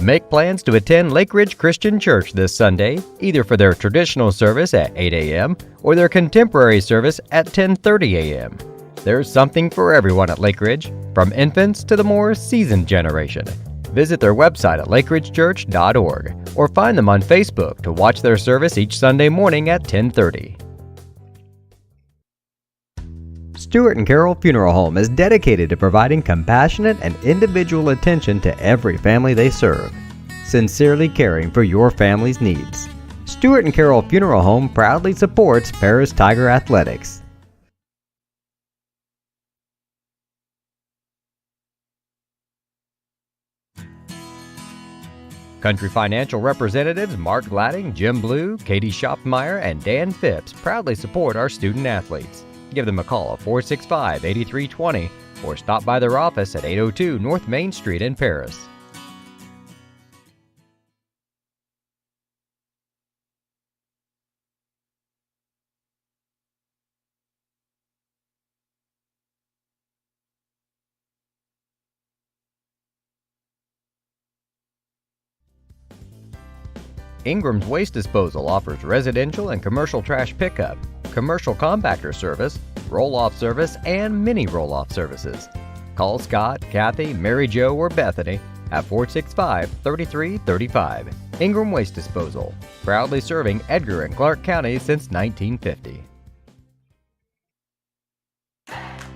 Make plans to attend Lake Ridge Christian Church this Sunday, either for their traditional service at 8 a.m. or their contemporary service at 10:30 a.m. There's something for everyone at Lake Ridge, from infants to the more seasoned generation. Visit their website at lakeridgechurch.org or find them on Facebook to watch their service each Sunday morning at 10:30. Stewart and Carroll Funeral Home is dedicated to providing compassionate and individual attention to every family they serve, sincerely caring for your family's needs. Stewart and Carroll Funeral Home proudly supports Paris Tiger Athletics. Country Financial representatives Mark Gladding, Jim Blue, Katie Schopfmeyer, and Dan Phipps proudly support our student athletes. Give them a call at 465-8320 or stop by their office at 802 North Main Street in Paris. Ingram's Waste Disposal offers residential and commercial trash pickup, commercial compactor service, roll-off service, and mini roll-off services. Call Scott, Kathy, Mary Jo, or Bethany at 465-3335. Ingram Waste Disposal, proudly serving Edgar and Clark counties since 1950.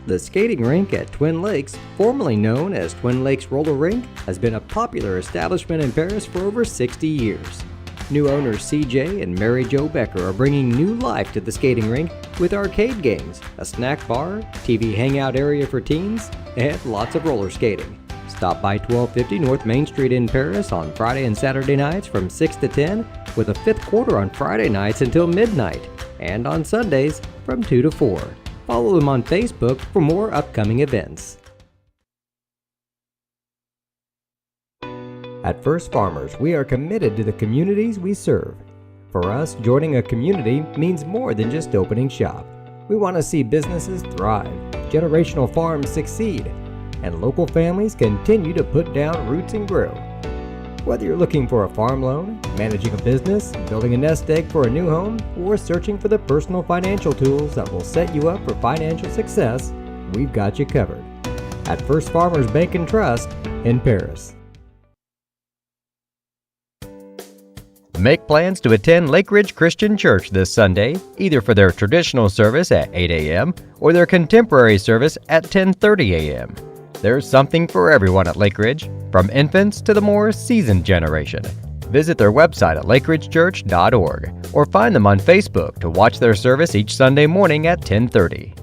The skating rink at Twin Lakes, formerly known as Twin Lakes Roller Rink, has been a popular establishment in Paris for over 60 years. New owners CJ and Mary Jo Becker are bringing new life to the skating rink with arcade games, a snack bar, TV hangout area for teens, and lots of roller skating. Stop by 1250 North Main Street in Paris on Friday and Saturday nights from 6 to 10, with a fifth quarter on Friday nights until midnight, and on Sundays from 2 to 4. Follow them on Facebook for more upcoming events. At First Farmers, we are committed to the communities we serve. For us, joining a community means more than just opening shop. We want to see businesses thrive, generational farms succeed, and local families continue to put down roots and grow. Whether you're looking for a farm loan, managing a business, building a nest egg for a new home, or searching for the personal financial tools that will set you up for financial success, we've got you covered. At First Farmers Bank and Trust in Paris. Make plans to attend Lake Ridge Christian Church this Sunday, either for their traditional service at 8 a.m. or their contemporary service at 10:30 a.m. There's something for everyone at Lake Ridge, from infants to the more seasoned generation. Visit their website at lakeridgechurch.org or find them on Facebook to watch their service each Sunday morning at 10:30.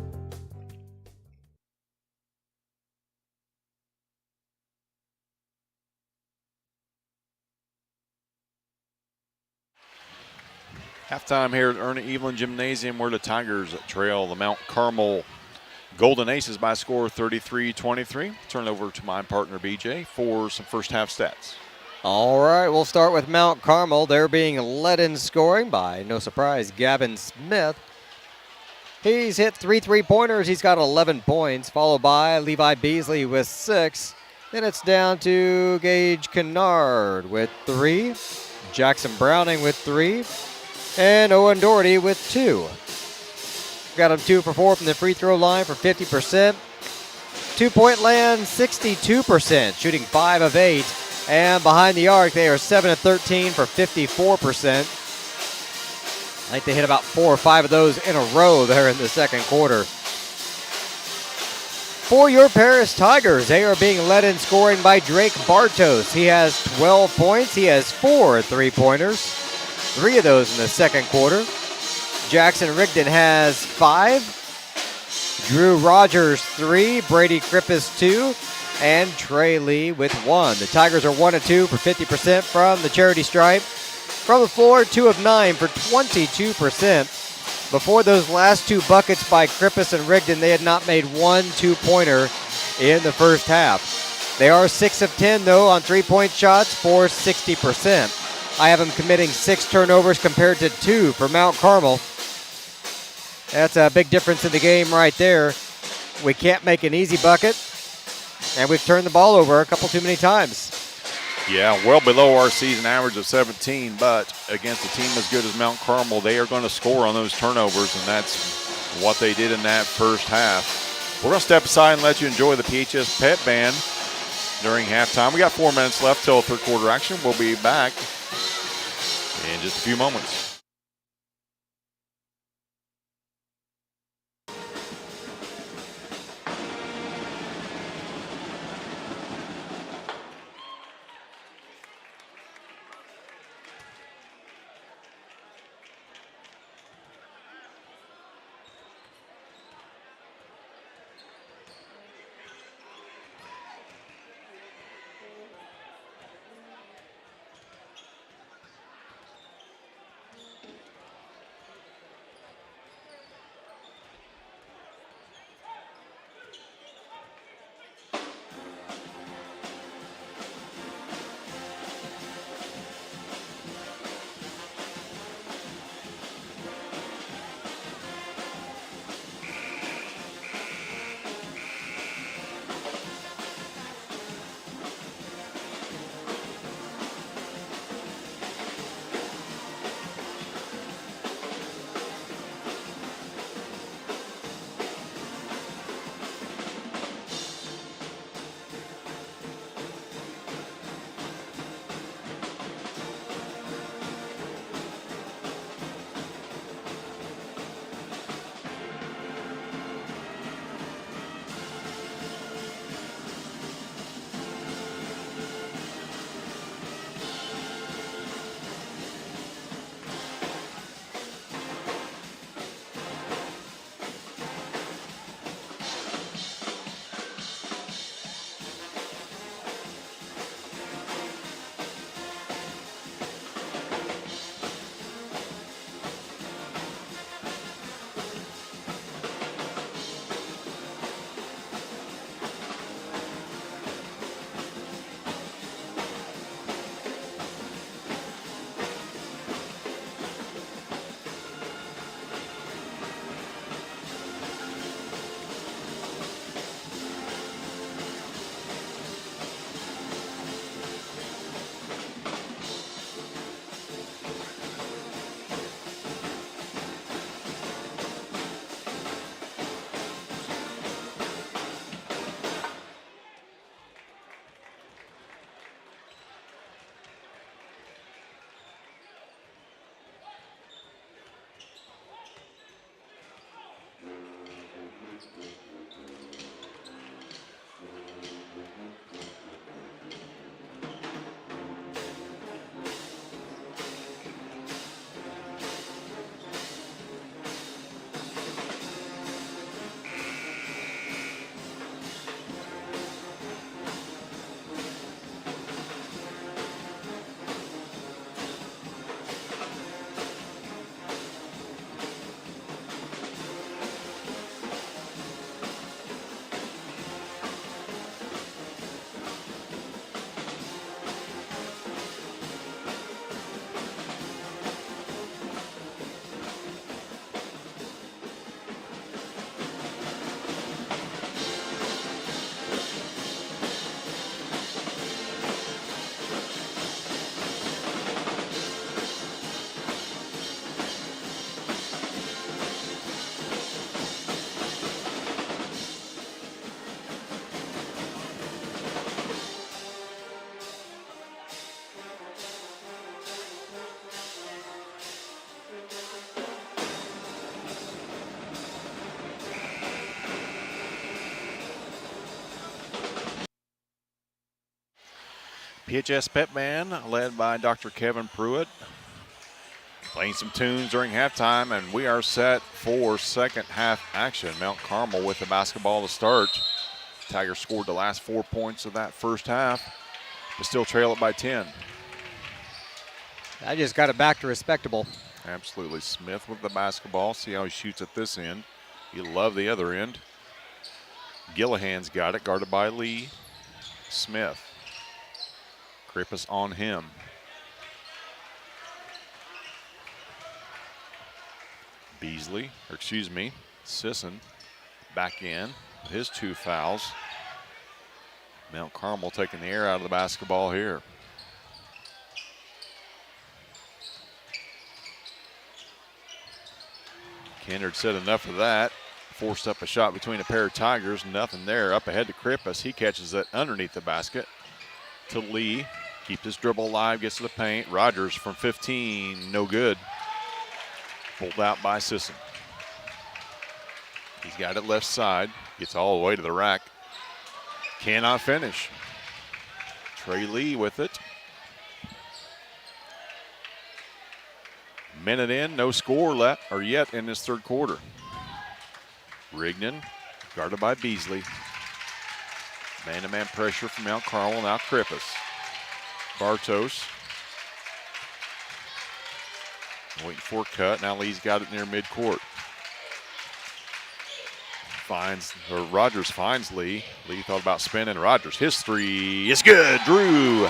Halftime here at Ernie Evelyn Gymnasium, where the Tigers trail the Mount Carmel Golden Aces by a score of 33-23. Turn it over to my partner BJ for some first half stats. All right, we'll start with Mount Carmel. They're being led in scoring by, no surprise, Gavin Smith. He's hit 3 3-pointers. He's got 11 points, followed by Levi Beasley with 6. Then it's down to Gage Kennard with 3, Jackson Browning with 3, and Owen Doherty with 2. Got him 2 for 4 from the free throw line for 50%. 2-point land, 62%, shooting 5 of 8. And behind the arc, they are 7 of 13 for 54%. I think they hit about 4 or 5 of those in a row there in the second quarter. For your Paris Tigers, they are being led in scoring by Drake Bartos. He has 12 points. He has 4 3-pointers. 3 of those in the second quarter. Jackson Rigdon has 5. Drew Rogers 3. Brady Krippis 2. And Trey Lee with 1. The Tigers are 1 of 2 for 50% from the charity stripe. From the floor, 2 of 9 for 22%. Before those last 2 buckets by Krippis and Rigdon, they had not made 1 2-pointer in the first half. They are 6 of 10, though, on 3-point shots for 60%. I have them committing 6 turnovers compared to 2 for Mount Carmel. That's a big difference in the game right there. We can't make an easy bucket, and we've turned the ball over a couple too many times. Yeah, well below our season average of 17, but against a team as good as Mount Carmel, they are going to score on those turnovers, and that's what they did in that first half. We're going to step aside and let you enjoy the PHS Pet Band during halftime. We got 4 minutes left till third quarter action. We'll be back in just a few moments. PHS Pep Band, led by Dr. Kevin Pruitt, playing some tunes during halftime, and we are set for second half action. Mount Carmel with the basketball to start. Tigers scored the last 4 points of that first half, but still trail it by 10. I just got it back to respectable. Absolutely. Smith with the basketball. See how he shoots at this end. You love the other end. Gillihan's got it, guarded by Lee. Smith. Krippus on him. Sisson back in. His 2 fouls. Mount Carmel taking the air out of the basketball here. Kennard said enough of that. Forced up a shot between a pair of Tigers. Nothing there. Up ahead to Krippus. He catches it underneath the basket to Lee. Keeps his dribble alive, gets to the paint. Rogers from 15, no good. Pulled out by Sisson. He's got it left side, gets all the way to the rack. Cannot finish. Trey Lee with it. Minute in, no score yet in this third quarter. Rignan guarded by Beasley. Man-to-man pressure from Mount Carmel, now Krippus. Bartos. Waiting for a cut, now Lee's got it near midcourt. Rogers finds Lee. Lee thought about spinning. Rogers, his three is good. Drew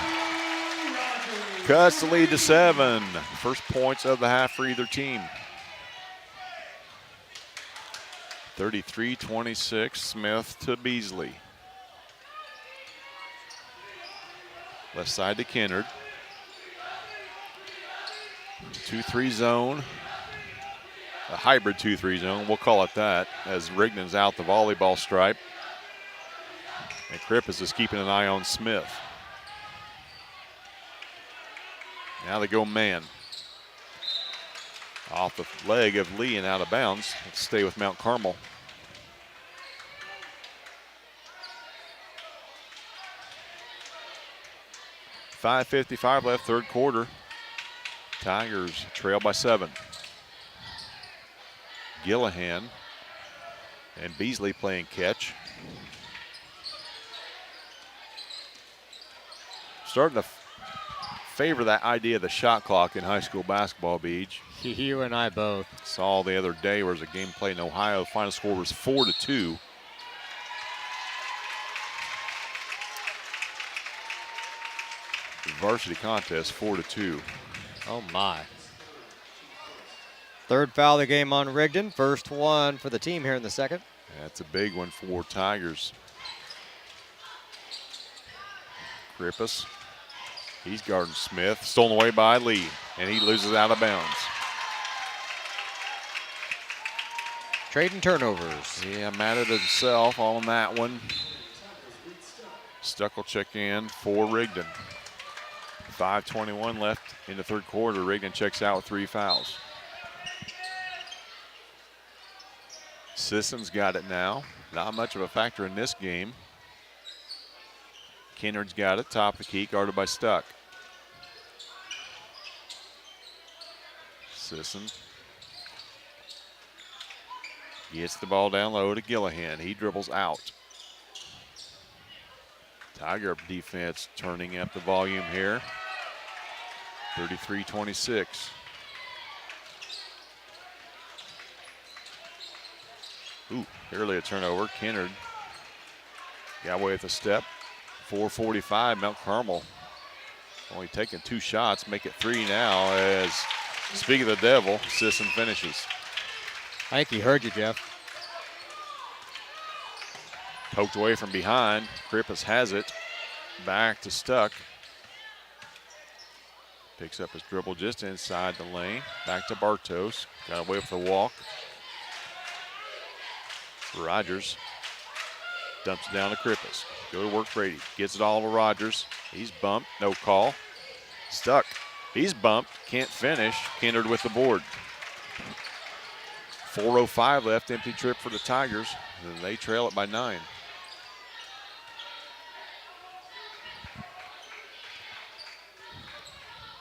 cuts the lead to 7. First points of the half for either team. 33-26, Smith to Beasley. Left side to Kennard. 2-3 zone. A hybrid 2-3 zone, we'll call it that, as Rignan's out the volleyball stripe. And Krippus is keeping an eye on Smith. Now they go man. Off the leg of Lee and out of bounds. Let's stay with Mount Carmel. .5:55 left, third quarter. Tigers trail by 7. Gillihan and Beasley playing catch. Starting to favor that idea of the shot clock in high school basketball, Beach. You and I both. Saw the other day where there was a game played in Ohio. Final score was 4-2. The varsity contest 4-2. Oh my. Third foul of the game on Rigdon. First one for the team here in the second. That's a big one for Tigers. Krippus. He's guarding Smith. Stolen away by Lee, and he loses out of bounds. Trading turnovers. Yeah, mad at himself on that one. Stuck will check in for Rigdon. 5:21 left in the third quarter. Rigdon checks out with 3 fouls. Sisson's got it now. Not much of a factor in this game. Kennard's got it, top of the key, guarded by Stuck. Sisson gets the ball down low to Gillihan. He dribbles out. Tiger defense turning up the volume here. 33-26. Ooh, barely a turnover. Kennard got away with a step. 4:45, Mount Carmel only taking 2 shots, make it 3 now as, speaking of the devil, Sisson finishes. I think he heard you, Jeff. Poked away from behind. Krippus has it. Back to Stuck. Picks up his dribble just inside the lane. Back to Bartos. Got away with the walk. Rogers dumps it down to Krippus. Go to work Brady. Gets it all to Rogers. He's bumped. No call. Stuck. He's bumped. Can't finish. Kennard with the board. 4:05 left. Empty trip for the Tigers. And they trail it by 9.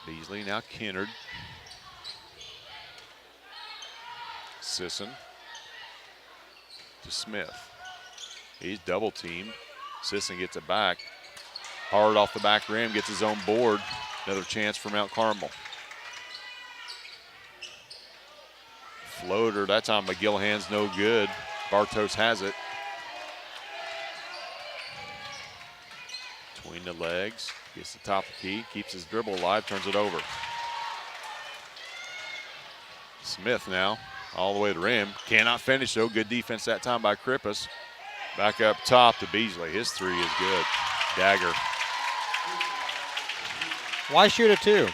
Beasley, now Kennard. Sisson to Smith. He's double teamed. Sisson gets it back. Hard off the back rim, gets his own board. Another chance for Mount Carmel. Floater, that time McGillihan's no good. Bartos has it. Between the legs, gets the top of the key, keeps his dribble alive, turns it over. Smith now, all the way to the rim. Cannot finish though, good defense that time by Krippus. Back up top to Beasley, his 3 is good. Dagger. Why shoot a 2?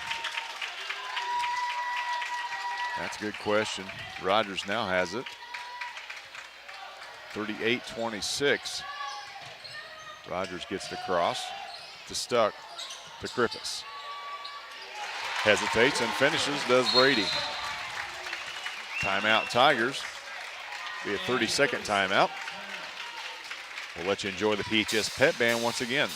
That's a good question. Rogers now has it. 38-26. Rogers gets the cross to Stuck. to Krippus. Hesitates and finishes, does Brady. Timeout Tigers. Be a 30-second timeout. We'll let you enjoy the PHS Pet Band once again.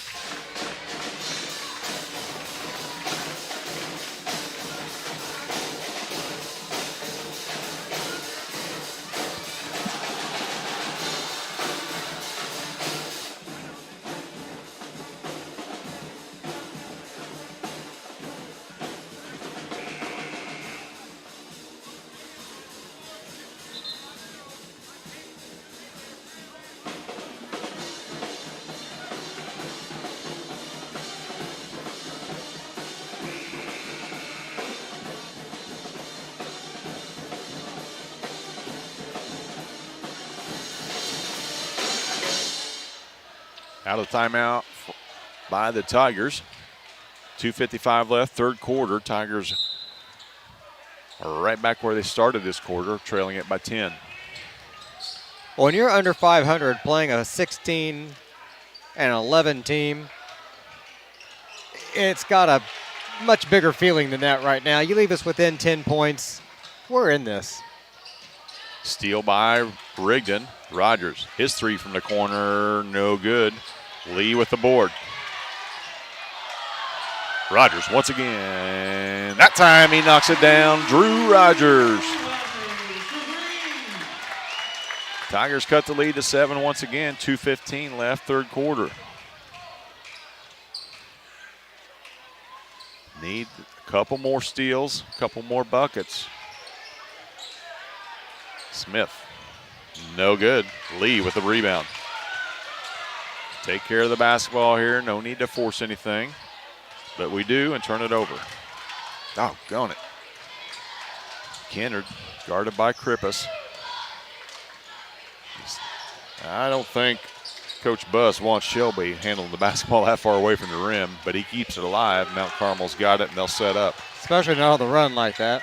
Out of timeout by the Tigers. 2:55 left, third quarter. Tigers are right back where they started this quarter, trailing it by 10. When you're under 500 playing a 16 and 11 team, it's got a much bigger feeling than that right now. You leave us within 10 points, we're in this. Steal by Rigdon. Rogers, his three from the corner, no good. Lee with the board. Rogers once again. That time he knocks it down. Drew Rogers. Tigers cut the lead to 7 once again. 2:15 left, third quarter. Need a couple more steals, a couple more buckets. Smith, no good. Lee with the rebound. Take care of the basketball here. No need to force anything, but we do and turn it over. Doggone it. Kennard guarded by Krippus. I don't think Coach Buss wants Shelby handling the basketball that far away from the rim, but he keeps it alive. Mount Carmel's got it, and they'll set up. Especially not on the run like that.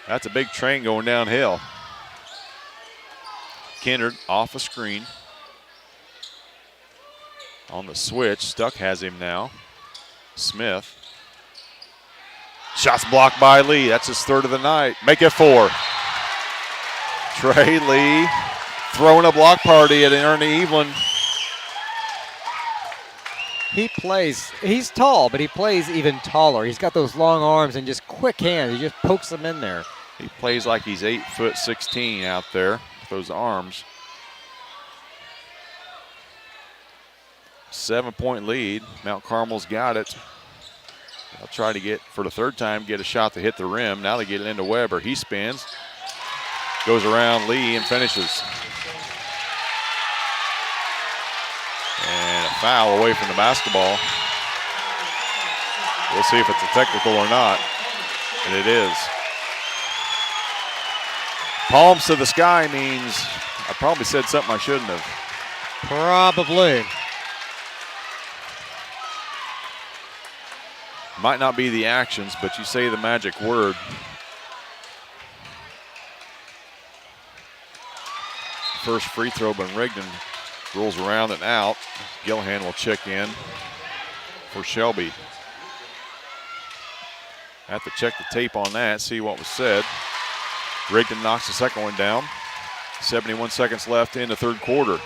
That's a big train going downhill. Kennard off a screen. On the switch, Stuck has him now. Smith. Shots blocked by Lee. That's his third of the night. Make it 4. Trey Lee throwing a block party at Ernie Evelyn. He's tall, but he plays even taller. He's got those long arms and just quick hands. He just pokes them in there. He plays like he's 8'16" out there with those arms. 7-point lead. Mount Carmel's got it. They'll try to get, for the third time, get a shot to hit the rim. Now they get it into Weber. He spins, goes around Lee and finishes. And a foul away from the basketball. We'll see if it's a technical or not. And it is. Palms to the sky means I probably said something I shouldn't have. Probably. Might not be the actions, but you say the magic word. First free throw, but Rigdon rolls around and out. Gillihan will check in for Shelby. Have to check the tape on that, see what was said. Rigdon knocks the second one down. 71 seconds left in the third quarter.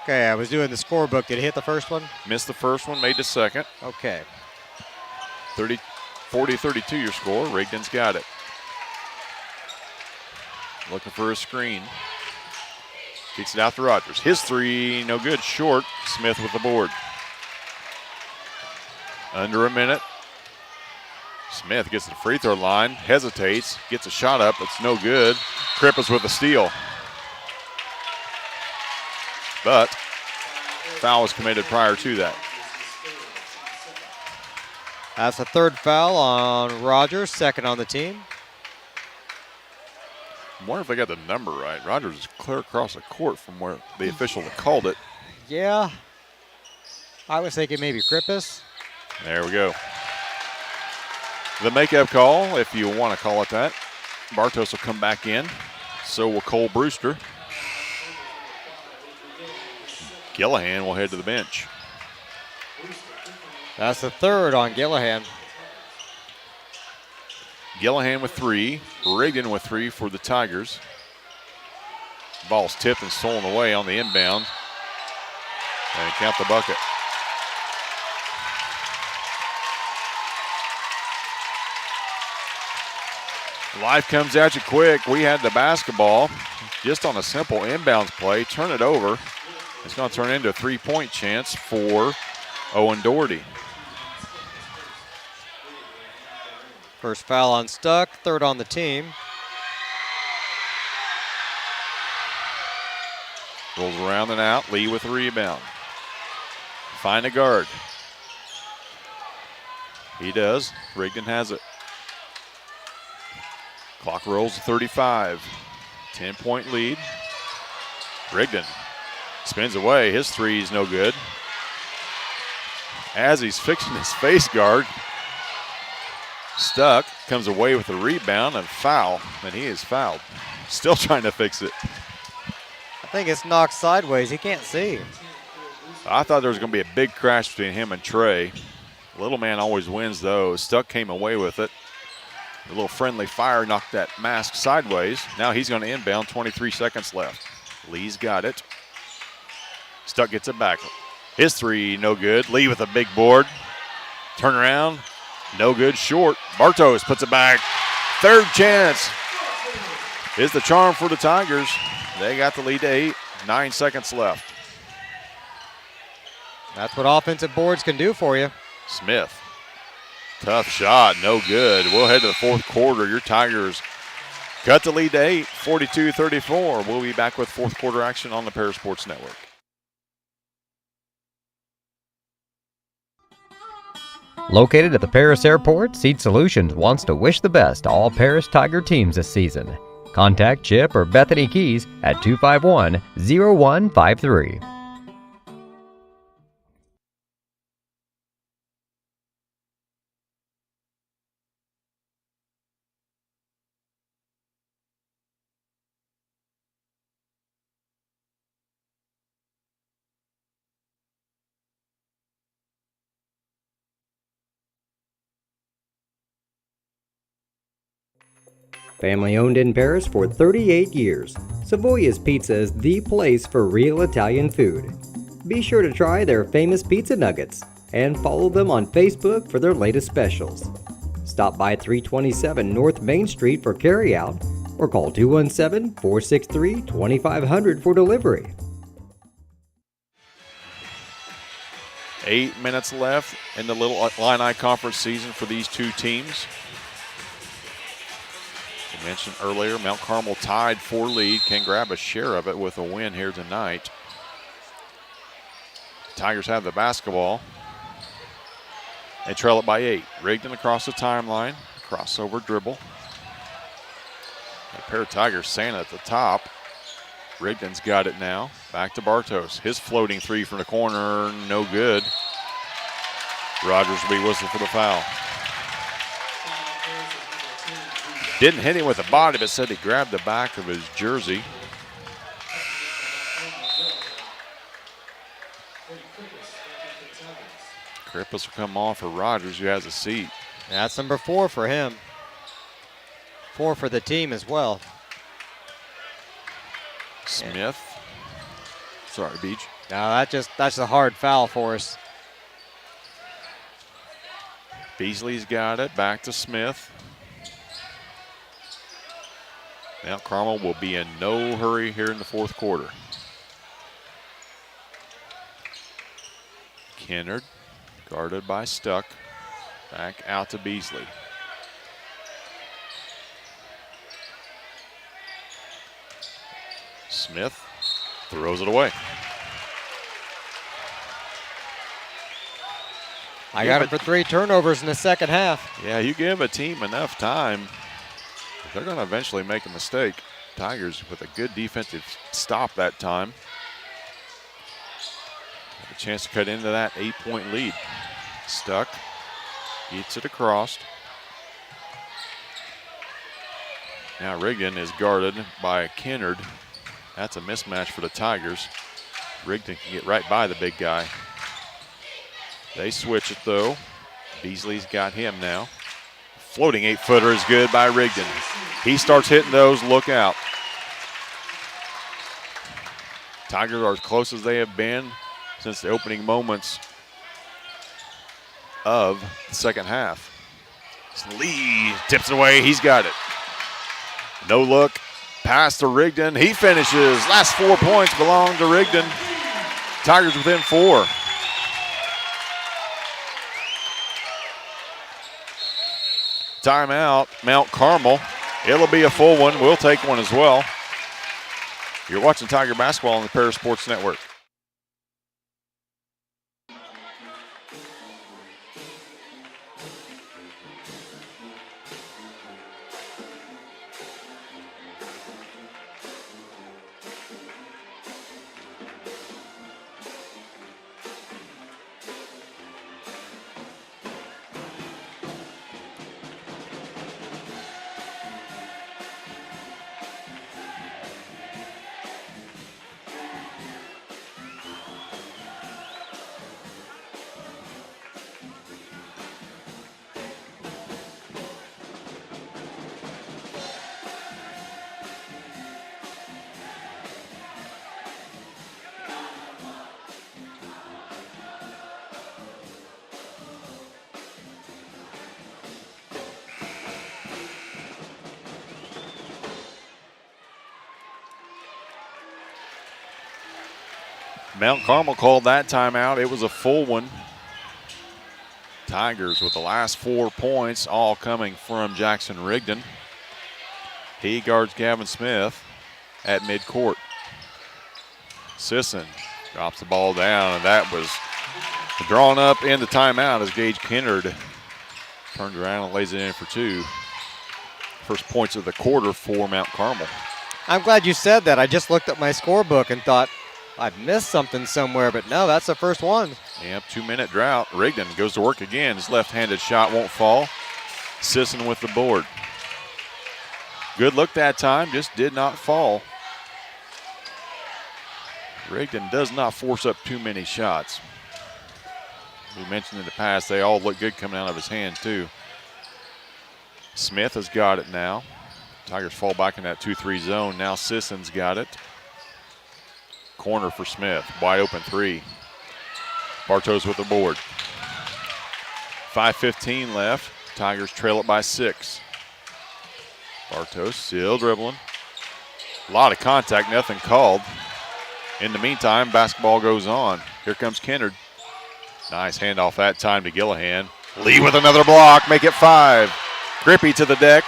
Okay, I was doing the scorebook. Did he hit the first one? Missed the first one, made the second. Okay. 40-32 your score. Rigdon's got it. Looking for a screen. Kicks it out to Rogers. His three, no good, short. Smith with the board. Under a minute. Smith gets to the free throw line, hesitates, gets a shot up, it's no good. Krippus with a steal. But foul was committed prior to that. That's the third foul on Rogers, second on the team. I wonder if they got the number right. Rogers is clear across the court from where the official called it. Yeah. I was thinking maybe Krippus. There we go. The makeup call, if you want to call it that. Bartos will come back in. So will Cole Brewster. Gillihan will head to the bench. That's the third on Gillihan. Gillihan with 3, Rigdon with 3 for the Tigers. Ball's tipped and stolen away on the inbound. And count the bucket. Life comes at you quick. We had the basketball just on a simple inbounds play. Turn it over. It's going to turn into a 3-point chance for Owen Doherty. First foul on Stuck, third on the team. Rolls around and out. Lee with the rebound. Find a guard. He does. Rigdon has it. Clock rolls to 35. 10-point lead. Rigdon spins away. His three is no good. As he's fixing his face guard, Stuck comes away with a rebound and foul, and he is fouled. Still trying to fix it. I think it's knocked sideways. He can't see. I thought there was going to be a big crash between him and Trey. Little man always wins, though. Stuck came away with it. A little friendly fire knocked that mask sideways. Now he's going to inbound, 23 seconds left. Lee's got it. Stuck gets it back. His three, no good. Lee with a big board. Turn around, no good, short. Bartos puts it back. Third chance is the charm for the Tigers. They got the lead to 8, 9 seconds left. That's what offensive boards can do for you. Smith, tough shot, no good. We'll head to the fourth quarter. Your Tigers cut the lead to 8, 42-34. We'll be back with fourth quarter action on the Paris Sports Network. Located at the Paris Airport, Seed Solutions wants to wish the best to all Paris Tiger teams this season. Contact Chip or Bethany Keys at 251-0153. Family owned in Paris for 38 years, Savoya's Pizza is the place for real Italian food. Be sure to try their famous pizza nuggets and follow them on Facebook for their latest specials. Stop by 327 North Main Street for carryout or call 217-463-2500 for delivery. 8 minutes left in the Little Illini Conference season for these two teams. I mentioned earlier, Mount Carmel tied for lead, can grab a share of it with a win here tonight. Tigers have the basketball. They trail it by 8. Rigdon across the timeline, crossover dribble. A pair of Tigers, Santa at the top. Rigdon's got it now. Back to Bartos. His floating three from the corner, no good. Rogers will be whistled for the foul. Didn't hit him with the body, but said he grabbed the back of his jersey. Krippus will come off for Rogers, who has a seat. That's number 4 for him. 4 for the team as well. Smith. Sorry, Beach. No, that's a hard foul for us. Beasley's got it. Back to Smith. Now Carmel will be in no hurry here in the fourth quarter. Kennard, guarded by Stuck. Back out to Beasley. Smith throws it away. I got him for 3 turnovers in the second half. Yeah, you give a team enough time, they're going to eventually make a mistake. Tigers with a good defensive stop that time. Have a chance to cut into that 8-point lead. Stuck, gets it across. Now Rigdon is guarded by Kennard. That's a mismatch for the Tigers. Rigdon can get right by the big guy. They switch it though. Beasley's got him now. Floating 8-footer is good by Rigdon. He starts hitting those, look out. Tigers are as close as they have been since the opening moments of the second half. Lee tips it away, he's got it. No look, pass to Rigdon, he finishes. Last 4 points belong to Rigdon. Tigers within 4. Timeout, Mount Carmel. It'll be a full one. We'll take one as well. You're watching Tiger Basketball on the Paris Sports Network. Mount Carmel called that timeout. It was a full one. Tigers with the last 4 points, all coming from Jackson Rigdon. He guards Gavin Smith at midcourt. Sisson drops the ball down, and that was drawn up in the timeout as Gage Kennard turns around and lays it in for 2. First points of the quarter for Mount Carmel. I'm glad you said that. I just looked at my scorebook and thought, I've missed something somewhere, but no, that's the first one. Yep, 2-minute drought. Rigdon goes to work again. His left-handed shot won't fall. Sisson with the board. Good look that time, just did not fall. Rigdon does not force up too many shots. We mentioned in the past, they all look good coming out of his hand too. Smith has got it now. Tigers fall back in that 2-3 zone. Now Sisson's got it. Corner for Smith, wide open 3. Bartos with the board. 5:15 left. Tigers trail it by 6. Bartos still dribbling. A lot of contact, nothing called. In the meantime, basketball goes on. Here comes Kennard. Nice handoff that time to Gillihan. Lee with another block, make it 5. Grippy to the deck.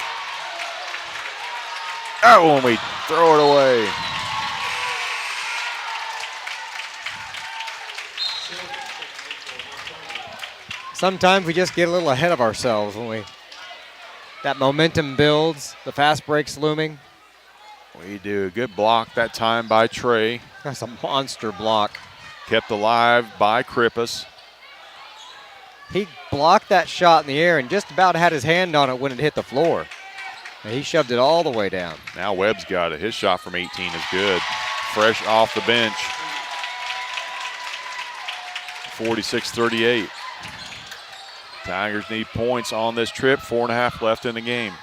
Oh, and we throw it away. Sometimes we just get a little ahead of ourselves when that momentum builds, the fast break's looming. We do. Good block that time by Trey. That's a monster block. Kept alive by Krippus. He blocked that shot in the air and just about had his hand on it when it hit the floor. And he shoved it all the way down. Now Webb's got it. His shot from 18 is good. Fresh off the bench. 46-38. Tigers need points on this trip. 4.5 left in the game.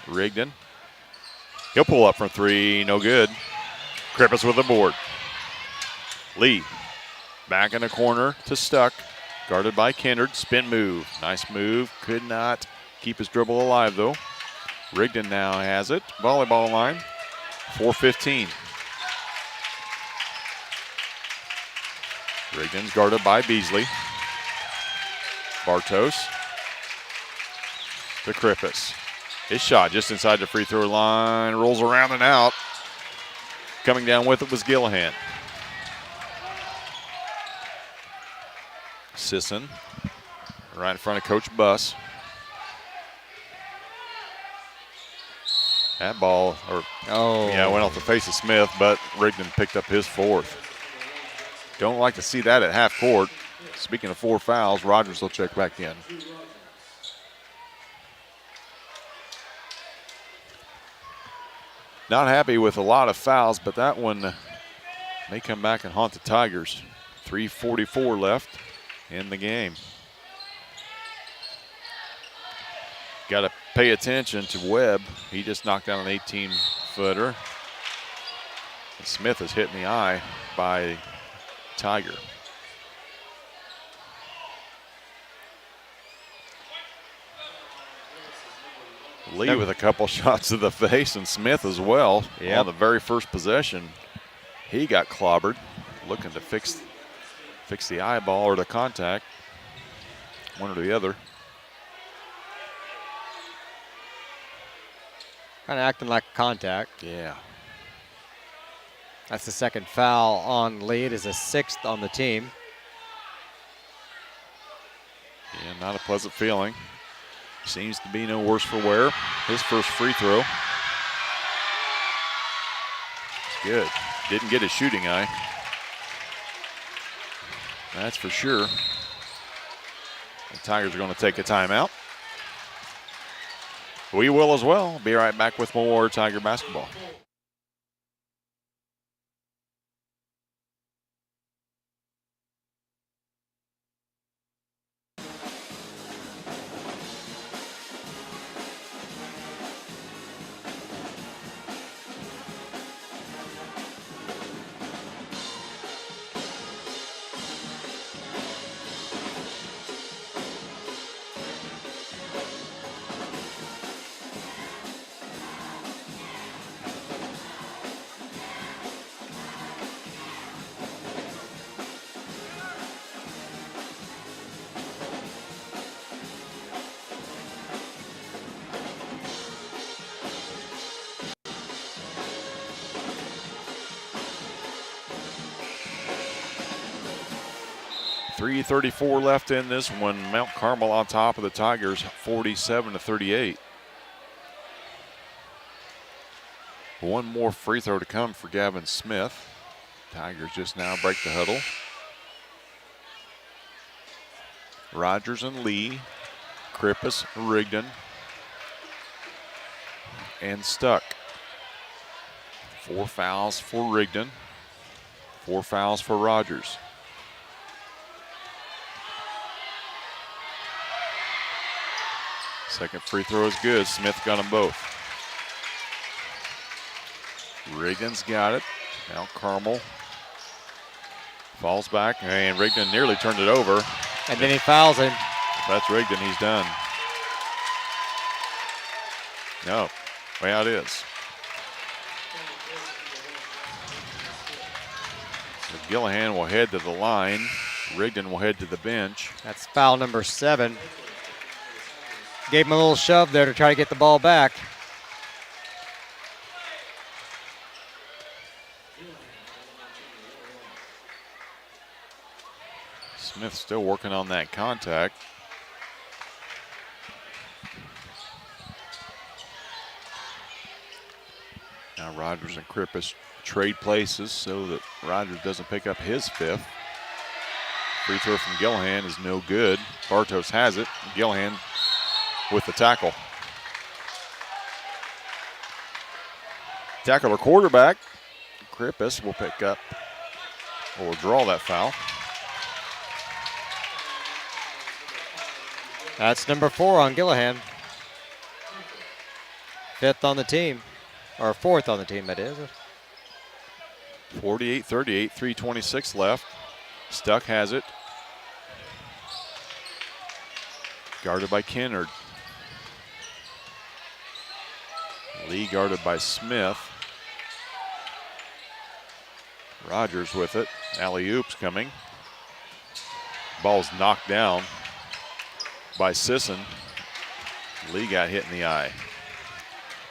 Rigdon. He'll pull up from 3. No good. Krippus with the board. Lee. Back in the corner to Stuck. Guarded by Kennard. Spin move. Nice move. Could not keep his dribble alive, though. Rigdon now has it. Volleyball line. 4:15. Rigdon's guarded by Beasley. Bartos to Krippus. His shot just inside the free throw line. Rolls around and out. Coming down with it was Gillihan. Sisson right in front of Coach Buss. That ball, went off the face of Smith, but Rigdon picked up his 4th. Don't like to see that at half court. Speaking of 4 fouls, Rogers will check back in. Not happy with a lot of fouls, but that one may come back and haunt the Tigers. 3:44 left. in the game. Got to pay attention to Webb. He just knocked down an 18-footer. Smith is hit in the eye by Tiger. Lee with a couple shots to the face, and Smith as well. On the very first possession, he got clobbered, looking to fix the eyeball or the contact, one or the other. Kind of acting like contact. Yeah. That's the second foul on Lee. It is a 6th on the team. Yeah, not a pleasant feeling. Seems to be no worse for wear. His first free throw. Good. Didn't get his shooting eye. That's for sure. The Tigers are going to take a timeout. We will as well. Be right back with more Tiger basketball. .334 left in this one. Mount Carmel on top of the Tigers, 47-38. One more free throw to come for Gavin Smith. Tigers just now break the huddle. Rogers and Lee, Krippus, Rigdon, and Stuck. 4 fouls for Rigdon, 4 fouls for Rogers. Second free throw is good. Smith got them both. Rigdon's got it. Now Carmel falls back, and Rigdon nearly turned it over. And then he fouls him. If that's Rigdon, he's done. No, way out it is. So Gillihan will head to the line. Rigdon will head to the bench. That's foul number 7. Gave him a little shove there to try to get the ball back. Smith still working on that contact. Now Rogers and Krippus trade places so that Rogers doesn't pick up his 5th. Free throw from Gillihan is no good. Bartos has it. Gillihan with the tackle. Tackle our quarterback. Krippus will pick up or draw that foul. That's number 4 on Gillihan. 5th on the team, or 4th on the team, that is. 48-38, 3:26 left. Stuck has it. Guarded by Kennard. Lee guarded by Smith. Rogers with it. Alley-oop's coming. Ball's knocked down by Sisson. Lee got hit in the eye.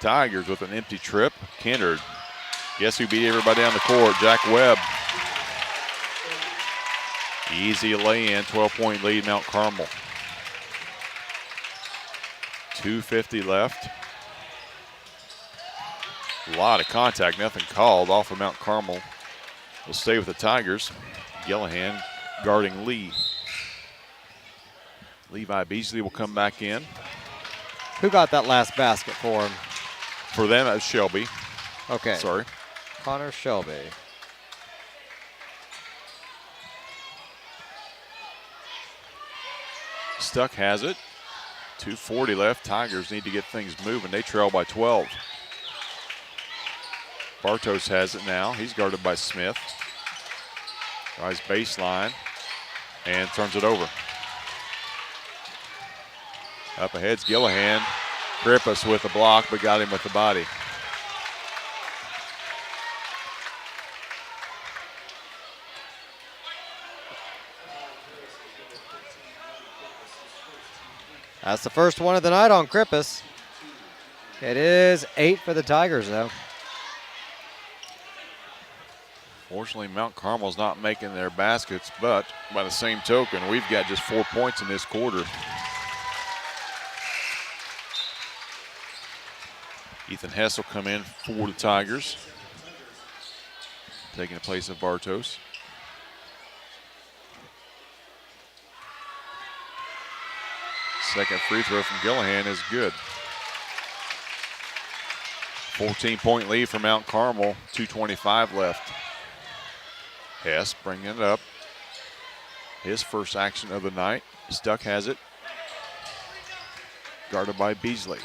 Tigers with an empty trip. Kennard. Guess who beat everybody on the court? Jack Webb. Easy lay-in, 12-point lead, Mount Carmel. 2:50 left. A lot of contact, nothing called off of Mount Carmel. Will stay with the Tigers. Gillihan guarding Lee. Levi Beasley will come back in. Who got that last basket for him? For them, that's Shelby. Okay. Sorry. Connor Shelby. Stuck has it. 2:40 left. Tigers need to get things moving. They trail by 12. Bartos has it now. He's guarded by Smith. Tries baseline and turns it over. Up ahead's Gillihan. Grippus with the block, but got him with the body. That's the first one of the night on Grippus. It is 8 for the Tigers, though. Fortunately, Mount Carmel's not making their baskets, but by the same token, we've got just 4 points in this quarter. Ethan Hess will come in for the Tigers, taking the place of Bartos. Second free throw from Gillihan is good. 14-point lead for Mount Carmel, 2:25 left. Hess bringing it up. His first action of the night. Stuck has it. Guarded by Beasley.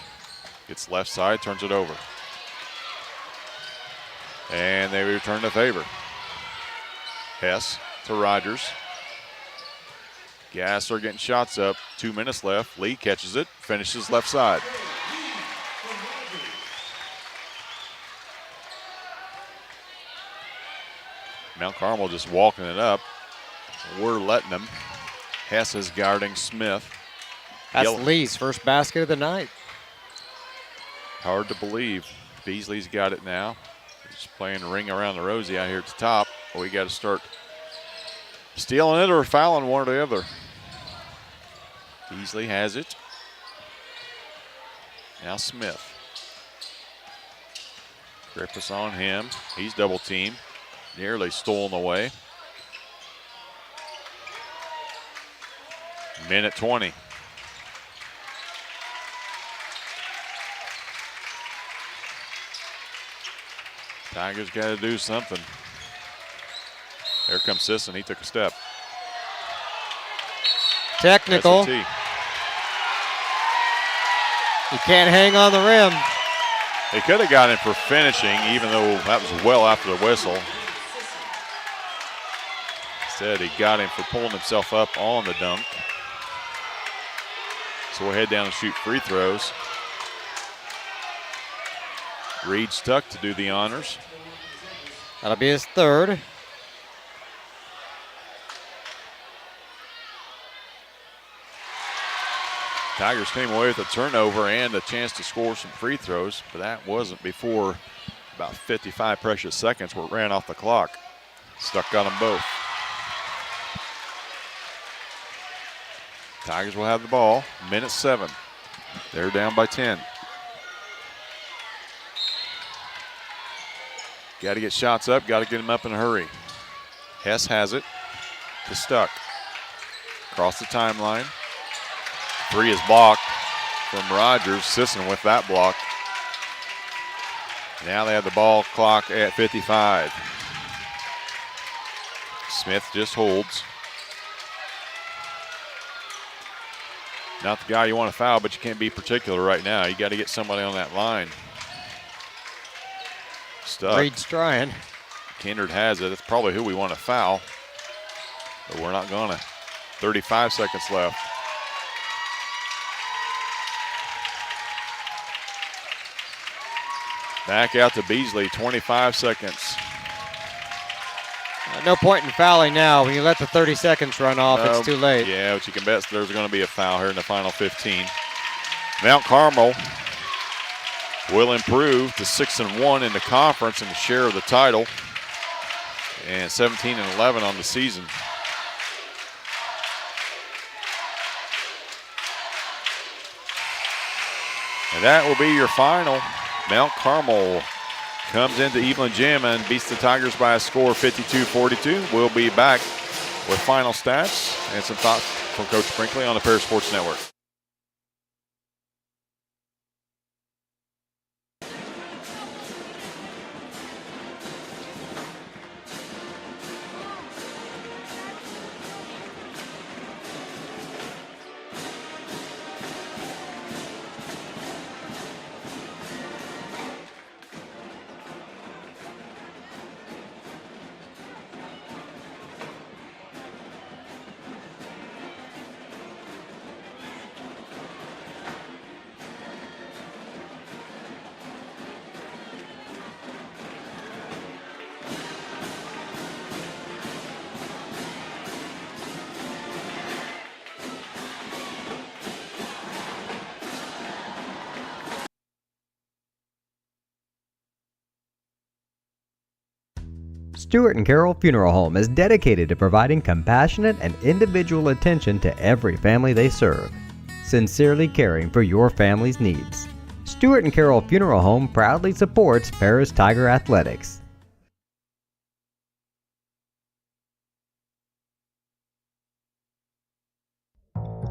Gets left side, turns it over. And they return the favor. Hess to Rogers. Gassler getting shots up. 2 minutes left. Lee catches it, finishes left side. Mount Carmel just walking it up. We're letting them. Hess is guarding Smith. That's Lee's first basket of the night. Hard to believe. Beasley's got it now. He's playing a ring around the rosy out here at the top. We got to start stealing it or fouling one or the other. Beasley has it. Now Smith. Grippus on him. He's double teamed. Nearly stolen away. Minute 20. Tigers got to do something. There comes Sisson. He took a step. Technical. SAT. You can't hang on the rim. They could have got him for finishing, even though that was well after the whistle. Instead, he got him for pulling himself up on the dunk. So we'll head down and shoot free throws. Reed Stuck to do the honors. That'll be his third. Tigers came away with a turnover and a chance to score some free throws, but that wasn't before about 55 precious seconds were ran off the clock. Stuck got them both. Tigers will have the ball. Minute 7. They're down by 10. Got to get shots up, got to get them up in a hurry. Hess has it to Stuck. Across the timeline. Three is blocked from Rogers. Sisson with that block. Now they have the ball clock at 55. Smith just holds. Not the guy you want to foul, but you can't be particular right now. You got to get somebody on that line. Stuck. Reed's trying. Kindred has it. It's probably who we want to foul, but we're not going to. 35 seconds left. Back out to Beasley, 25 seconds. No point in fouling now. When you let the 30 seconds run off, it's too late. Yeah, but you can bet there's going to be a foul here in the final 15. Mount Carmel will improve to 6-1 in the conference and share of the title, and 17-11 on the season. And that will be your final. Mount Carmel comes into Evelyn Gym and beats the Tigers by a score of 52-42. We'll be back with final stats and some thoughts from Coach Brinkley on the Paris Sports Network. Stewart and Carroll Funeral Home is dedicated to providing compassionate and individual attention to every family they serve, sincerely caring for your family's needs. Stewart and Carroll Funeral Home proudly supports Paris Tiger Athletics.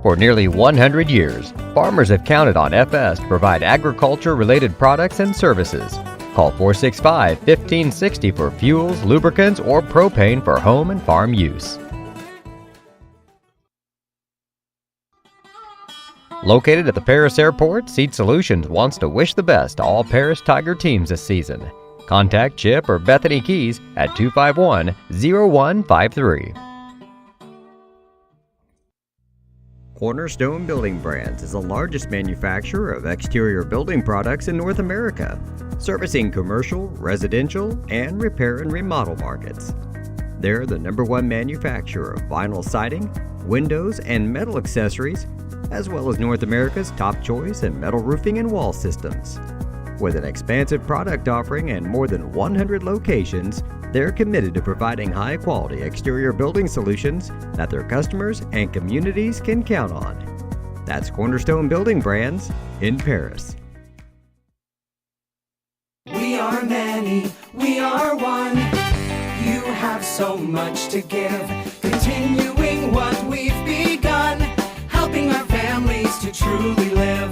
For nearly 100 years, farmers have counted on FS to provide agriculture-related products and services. Call 465-1560 for fuels, lubricants, or propane for home and farm use. Located at the Paris Airport, Seed Solutions wants to wish the best to all Paris Tiger teams this season. Contact Chip or Bethany Keys at 251-0153. Cornerstone Building Brands is the largest manufacturer of exterior building products in North America, servicing commercial, residential, and repair and remodel markets. They're the #1 manufacturer of vinyl siding, windows, and metal accessories, as well as North America's top choice in metal roofing and wall systems. With an expansive product offering and more than 100 locations, they're committed to providing high-quality exterior building solutions that their customers and communities can count on. That's Cornerstone Building Brands in Paris. We are many, we are one. You have so much to give, continuing what we've begun, helping our families to truly live.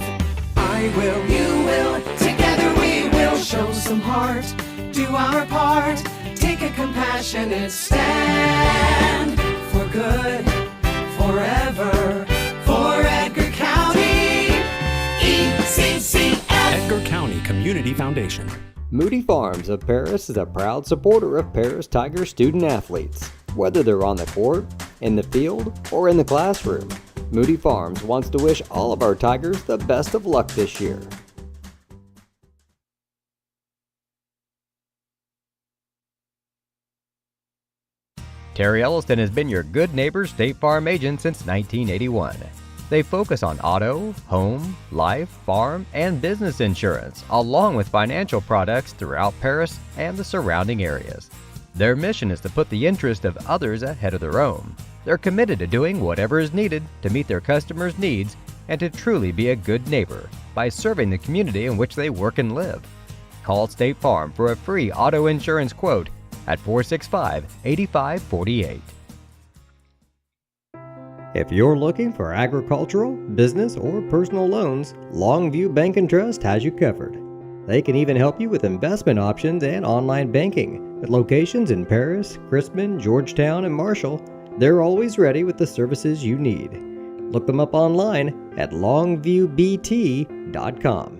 I will, you will, together we will show some heart, do our part, take a compassionate stand for good, forever, for Edgar County, ECCF. Edgar County Community Foundation. Moody Farms of Paris is a proud supporter of Paris Tiger student athletes. Whether they're on the court, in the field, or in the classroom, Moody Farms wants to wish all of our Tigers the best of luck this year. Terry Elliston has been your good neighbor State Farm agent since 1981. They focus on auto, home, life, farm, and business insurance, along with financial products throughout Paris and the surrounding areas. Their mission is to put the interest of others ahead of their own. They're committed to doing whatever is needed to meet their customers' needs and to truly be a good neighbor by serving the community in which they work and live. Call State Farm for a free auto insurance quote at 465-8548. If you're looking for agricultural, business, or personal loans, Longview Bank and Trust has you covered. They can even help you with investment options and online banking. With locations in Paris, Crispin, Georgetown, and Marshall, they're always ready with the services you need. Look them up online at longviewbt.com.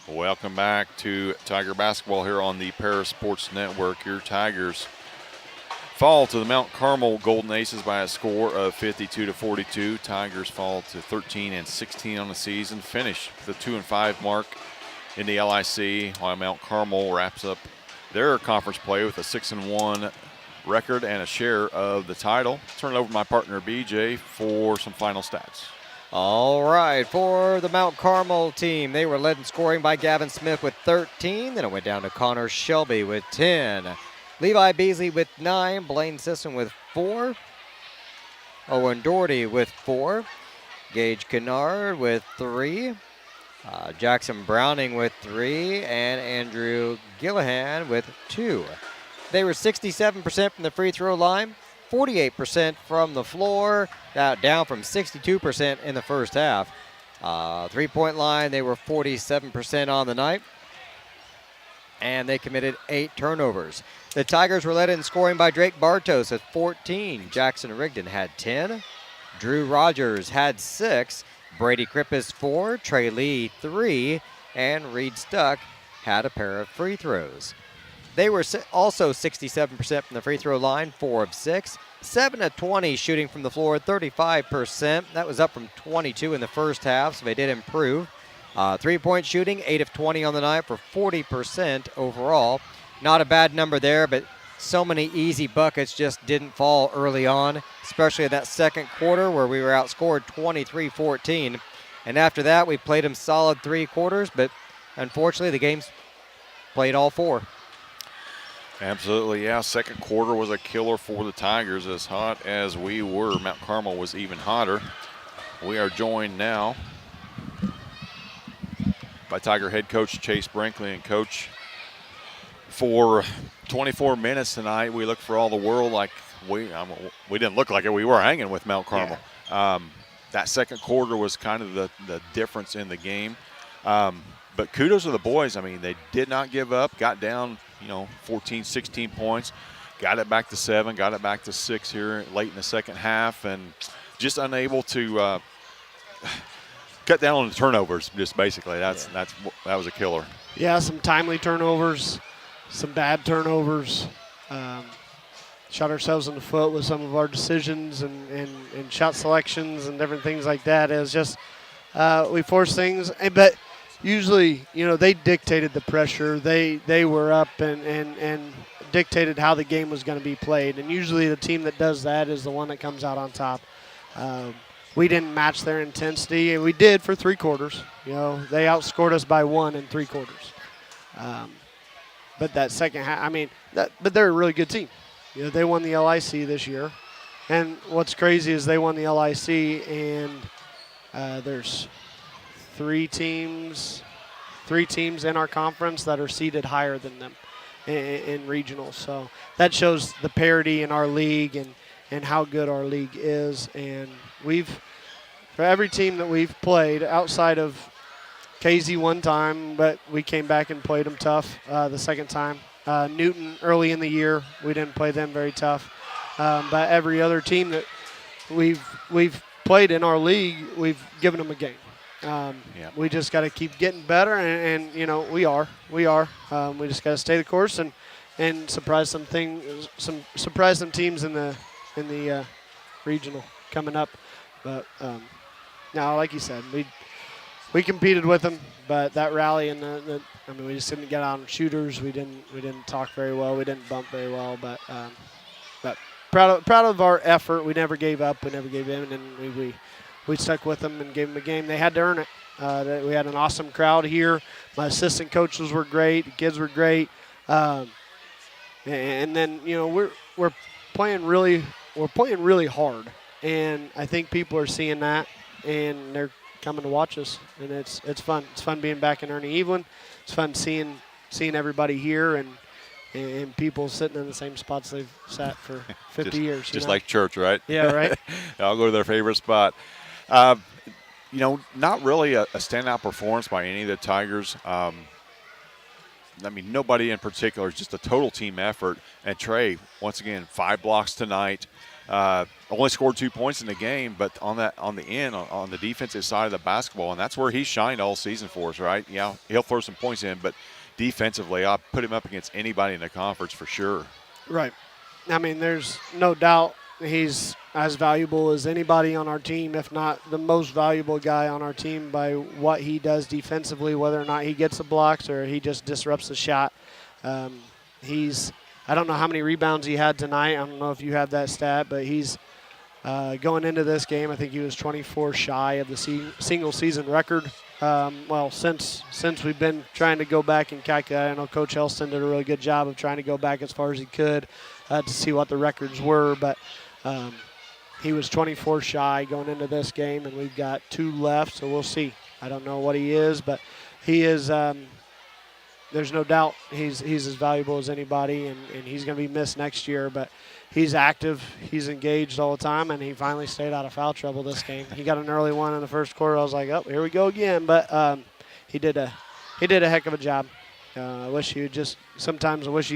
Welcome back to Tiger basketball here on the Paris Sports Network. Your Tigers fall to the Mount Carmel Golden Aces by a score of 52-42. Tigers fall to 13-16 on the season, finish the 2-5 mark in the LIC, while Mount Carmel wraps up their conference play with a 6-1 record and a share of the title. Turn it over to my partner BJ for some final stats. All right, for the Mount Carmel team, they were led in scoring by Gavin Smith with 13. Then it went down to Connor Shelby with 10. Levi Beasley with 9. Blaine Sisson with 4. Owen Doherty with 4. Gage Kennard with 3. Jackson Browning with 3. And Andrew Gillihan with 2. They were 67% from the free throw line. 48% from the floor, down from 62% in the first half. Three-point line, they were 47% on the night, and they committed 8 turnovers. The Tigers were led in scoring by Drake Bartos at 14. Jackson Rigdon had 10. Drew Rogers had 6. Brady Krippis 4. Trey Lee 3. And Reed Stuck had a pair of free throws. They were also 67% from the free throw line, 4 of 6. 7 of 20 shooting from the floor, 35%. That was up from 22 in the first half, so they did improve. Three-point shooting, 8 of 20 on the night for 40% overall. Not a bad number there, but so many easy buckets just didn't fall early on, especially in that second quarter where we were outscored 23-14. And after that, we played them solid 3 quarters, but unfortunately, the game's played all 4. Absolutely, yeah. Second quarter was a killer for the Tigers. As hot as we were, Mount Carmel was even hotter. We are joined now by Tiger head coach Chase Brinkley. And Coach, for 24 minutes tonight, we looked for all the world like we didn't look like it. We were hanging with Mount Carmel. Yeah. That second quarter was kind of the difference in the game. But kudos to the boys. I mean, they did not give up, got down, 14, 16 points, got it back to 7, got it back to 6 here late in the second half, and just unable to cut down on the turnovers, just basically. That was a killer. Yeah, some timely turnovers, some bad turnovers. Shot ourselves in the foot with some of our decisions and shot selections and different things like that. It was just we forced things, but usually, they dictated the pressure. They were up and dictated how the game was going to be played. And usually the team that does that is the one that comes out on top. We didn't match their intensity, and we did for 3 quarters. They outscored us by 1 in 3 quarters. But that second half, but they're a really good team. They won the LIC this year. And what's crazy is they won the LIC, and there's 3 teams in our conference that are seeded higher than them in regionals. So that shows the parity in our league and how good our league is. And for every team that we've played outside of KZ one time, but we came back and played them tough the second time. Newton early in the year, we didn't play them very tough. But every other team that we've played in our league, we've given them a game. We just got to keep getting better, and we are. We just got to stay the course and surprise some teams in the regional coming up. But now, like you said, we competed with them, but that rally and we just didn't get on shooters. We didn't talk very well. We didn't bump very well, but proud of our effort. We never gave up. We never gave in, and we stuck with them and gave them a game. They had to earn it. We had an awesome crowd here. My assistant coaches were great. The kids were great. And then we're playing really hard, and I think people are seeing that, and they're coming to watch us, and it's fun. It's fun being back in Ernie Evelyn. It's fun seeing everybody here and people sitting in the same spots they've sat for 50 years. Just like church, right? Yeah, right. I'll go to their favorite spot. Not really a standout performance by any of the Tigers. Nobody in particular. It's just a total team effort. And Trey, once again, 5 blocks tonight. Only scored 2 points in the game, but on the defensive side of the basketball, and that's where he's shined all season for us, right? Yeah, he'll throw some points in, but defensively, I'll put him up against anybody in the conference for sure. Right. There's no doubt he's as valuable as anybody on our team, if not the most valuable guy on our team by what he does defensively, whether or not he gets the blocks or he just disrupts the shot. I don't know how many rebounds he had tonight. I don't know if you have that stat, but he's going into this game, I think he was 24 shy of the single season record. Since we've been trying to go back and calculate, I know Coach Elston did a really good job of trying to go back as far as he could to see what the records were, but he was 24 shy going into this game, and we've got 2 left, so we'll see. I don't know what he is, but he is there's no doubt he's as valuable as anybody, and he's going to be missed next year, but he's active, he's engaged all the time, and he finally stayed out of foul trouble this game. He got an early one in the first quarter. I was like, oh, here we go again, but he did a heck of a job. I wish he'd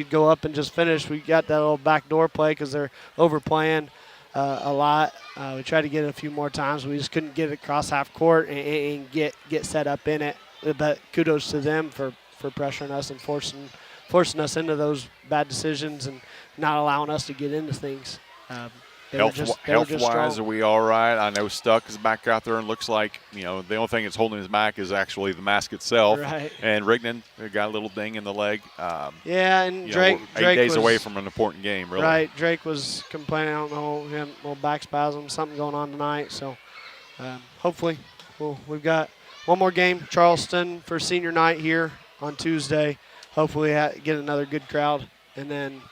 go up and just finish. We got that little backdoor play because they're overplaying a lot. We tried to get it a few more times. We just couldn't get it across half court and get set up in it. But kudos to them for pressuring us and forcing us into those bad decisions and not allowing us to get into things. Health-wise, are we all right? I know Stuck is back out there and looks like, the only thing that's holding his back is actually the mask itself. Right. And Rignan got a little ding in the leg. And Drake we're 8 days was away from an important game, really. Right. Drake was complaining, I don't know, he had a little back spasm, something going on tonight. So hopefully we've got one more game, Charleston for senior night here on Tuesday. Hopefully get another good crowd, and then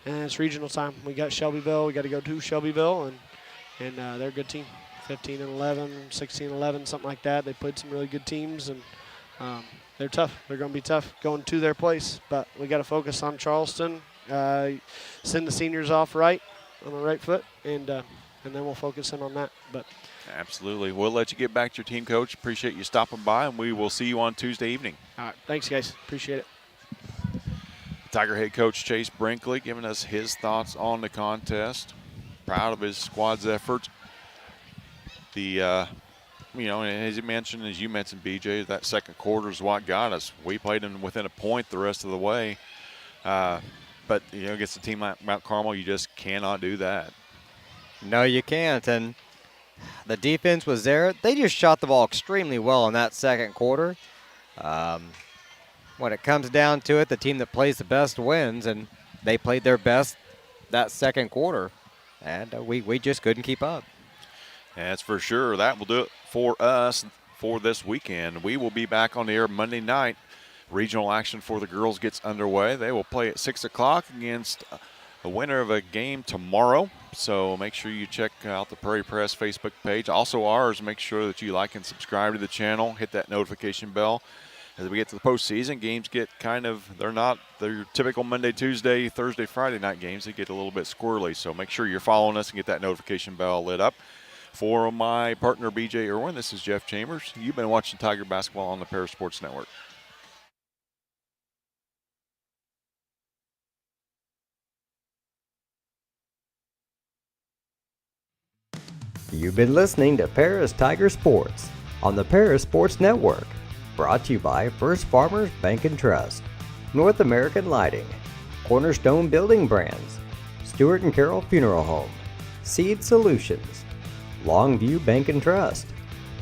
it's regional time. We got Shelbyville. We got to go to Shelbyville, and they're a good team. 15-11, 16-11, something like that. They played some really good teams, and they're tough. They're going to be tough going to their place, but we got to focus on Charleston. Send the seniors off on the right foot, and then we'll focus in on that. But absolutely, we'll let you get back to your team, Coach. Appreciate you stopping by, and we will see you on Tuesday evening. All right, thanks, guys. Appreciate it. Tiger head coach Chase Brinkley giving us his thoughts on the contest. Proud of his squad's efforts. And as you mentioned, BJ, that second quarter is what got us. We played them within a point the rest of the way. But, against a team like Mount Carmel, you just cannot do that. No, you can't. And the defense was there. They just shot the ball extremely well in that second quarter. When it comes down to it, the team that plays the best wins, and they played their best that second quarter. And we just couldn't keep up. That's for sure. That will do it for us for this weekend. We will be back on the air Monday night. Regional action for the girls gets underway. They will play at 6 o'clock against the winner of a game tomorrow. So make sure you check out the Prairie Press Facebook page. Also ours. Make sure that you like and subscribe to the channel. Hit that notification bell. As we get to the postseason, games get they're not their typical Monday, Tuesday, Thursday, Friday night games. They get a little bit squirrely. So make sure you're following us and get that notification bell lit up. For my partner, BJ Irwin, this is Jeff Chambers. You've been watching Tiger Basketball on the Paris Sports Network. You've been listening to Paris Tiger Sports on the Paris Sports Network. Brought to you by First Farmers Bank and Trust, North American Lighting, Cornerstone Building Brands, Stewart & Carroll Funeral Home, Seed Solutions, Longview Bank and Trust,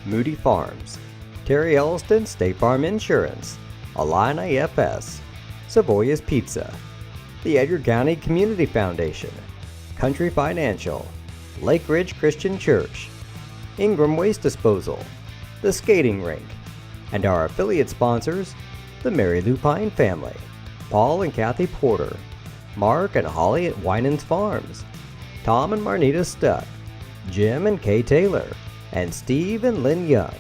Moody Farms, Terry Elliston State Farm Insurance, Illini FS, Savoya's Pizza, the Edgar County Community Foundation, Country Financial, Lake Ridge Christian Church, Ingram Waste Disposal, the Skating Rink, and our affiliate sponsors, the Mary Lou Pine family, Paul and Kathy Porter, Mark and Holly at Winans Farms, Tom and Marnita Stuck, Jim and Kay Taylor, and Steve and Lynn Young.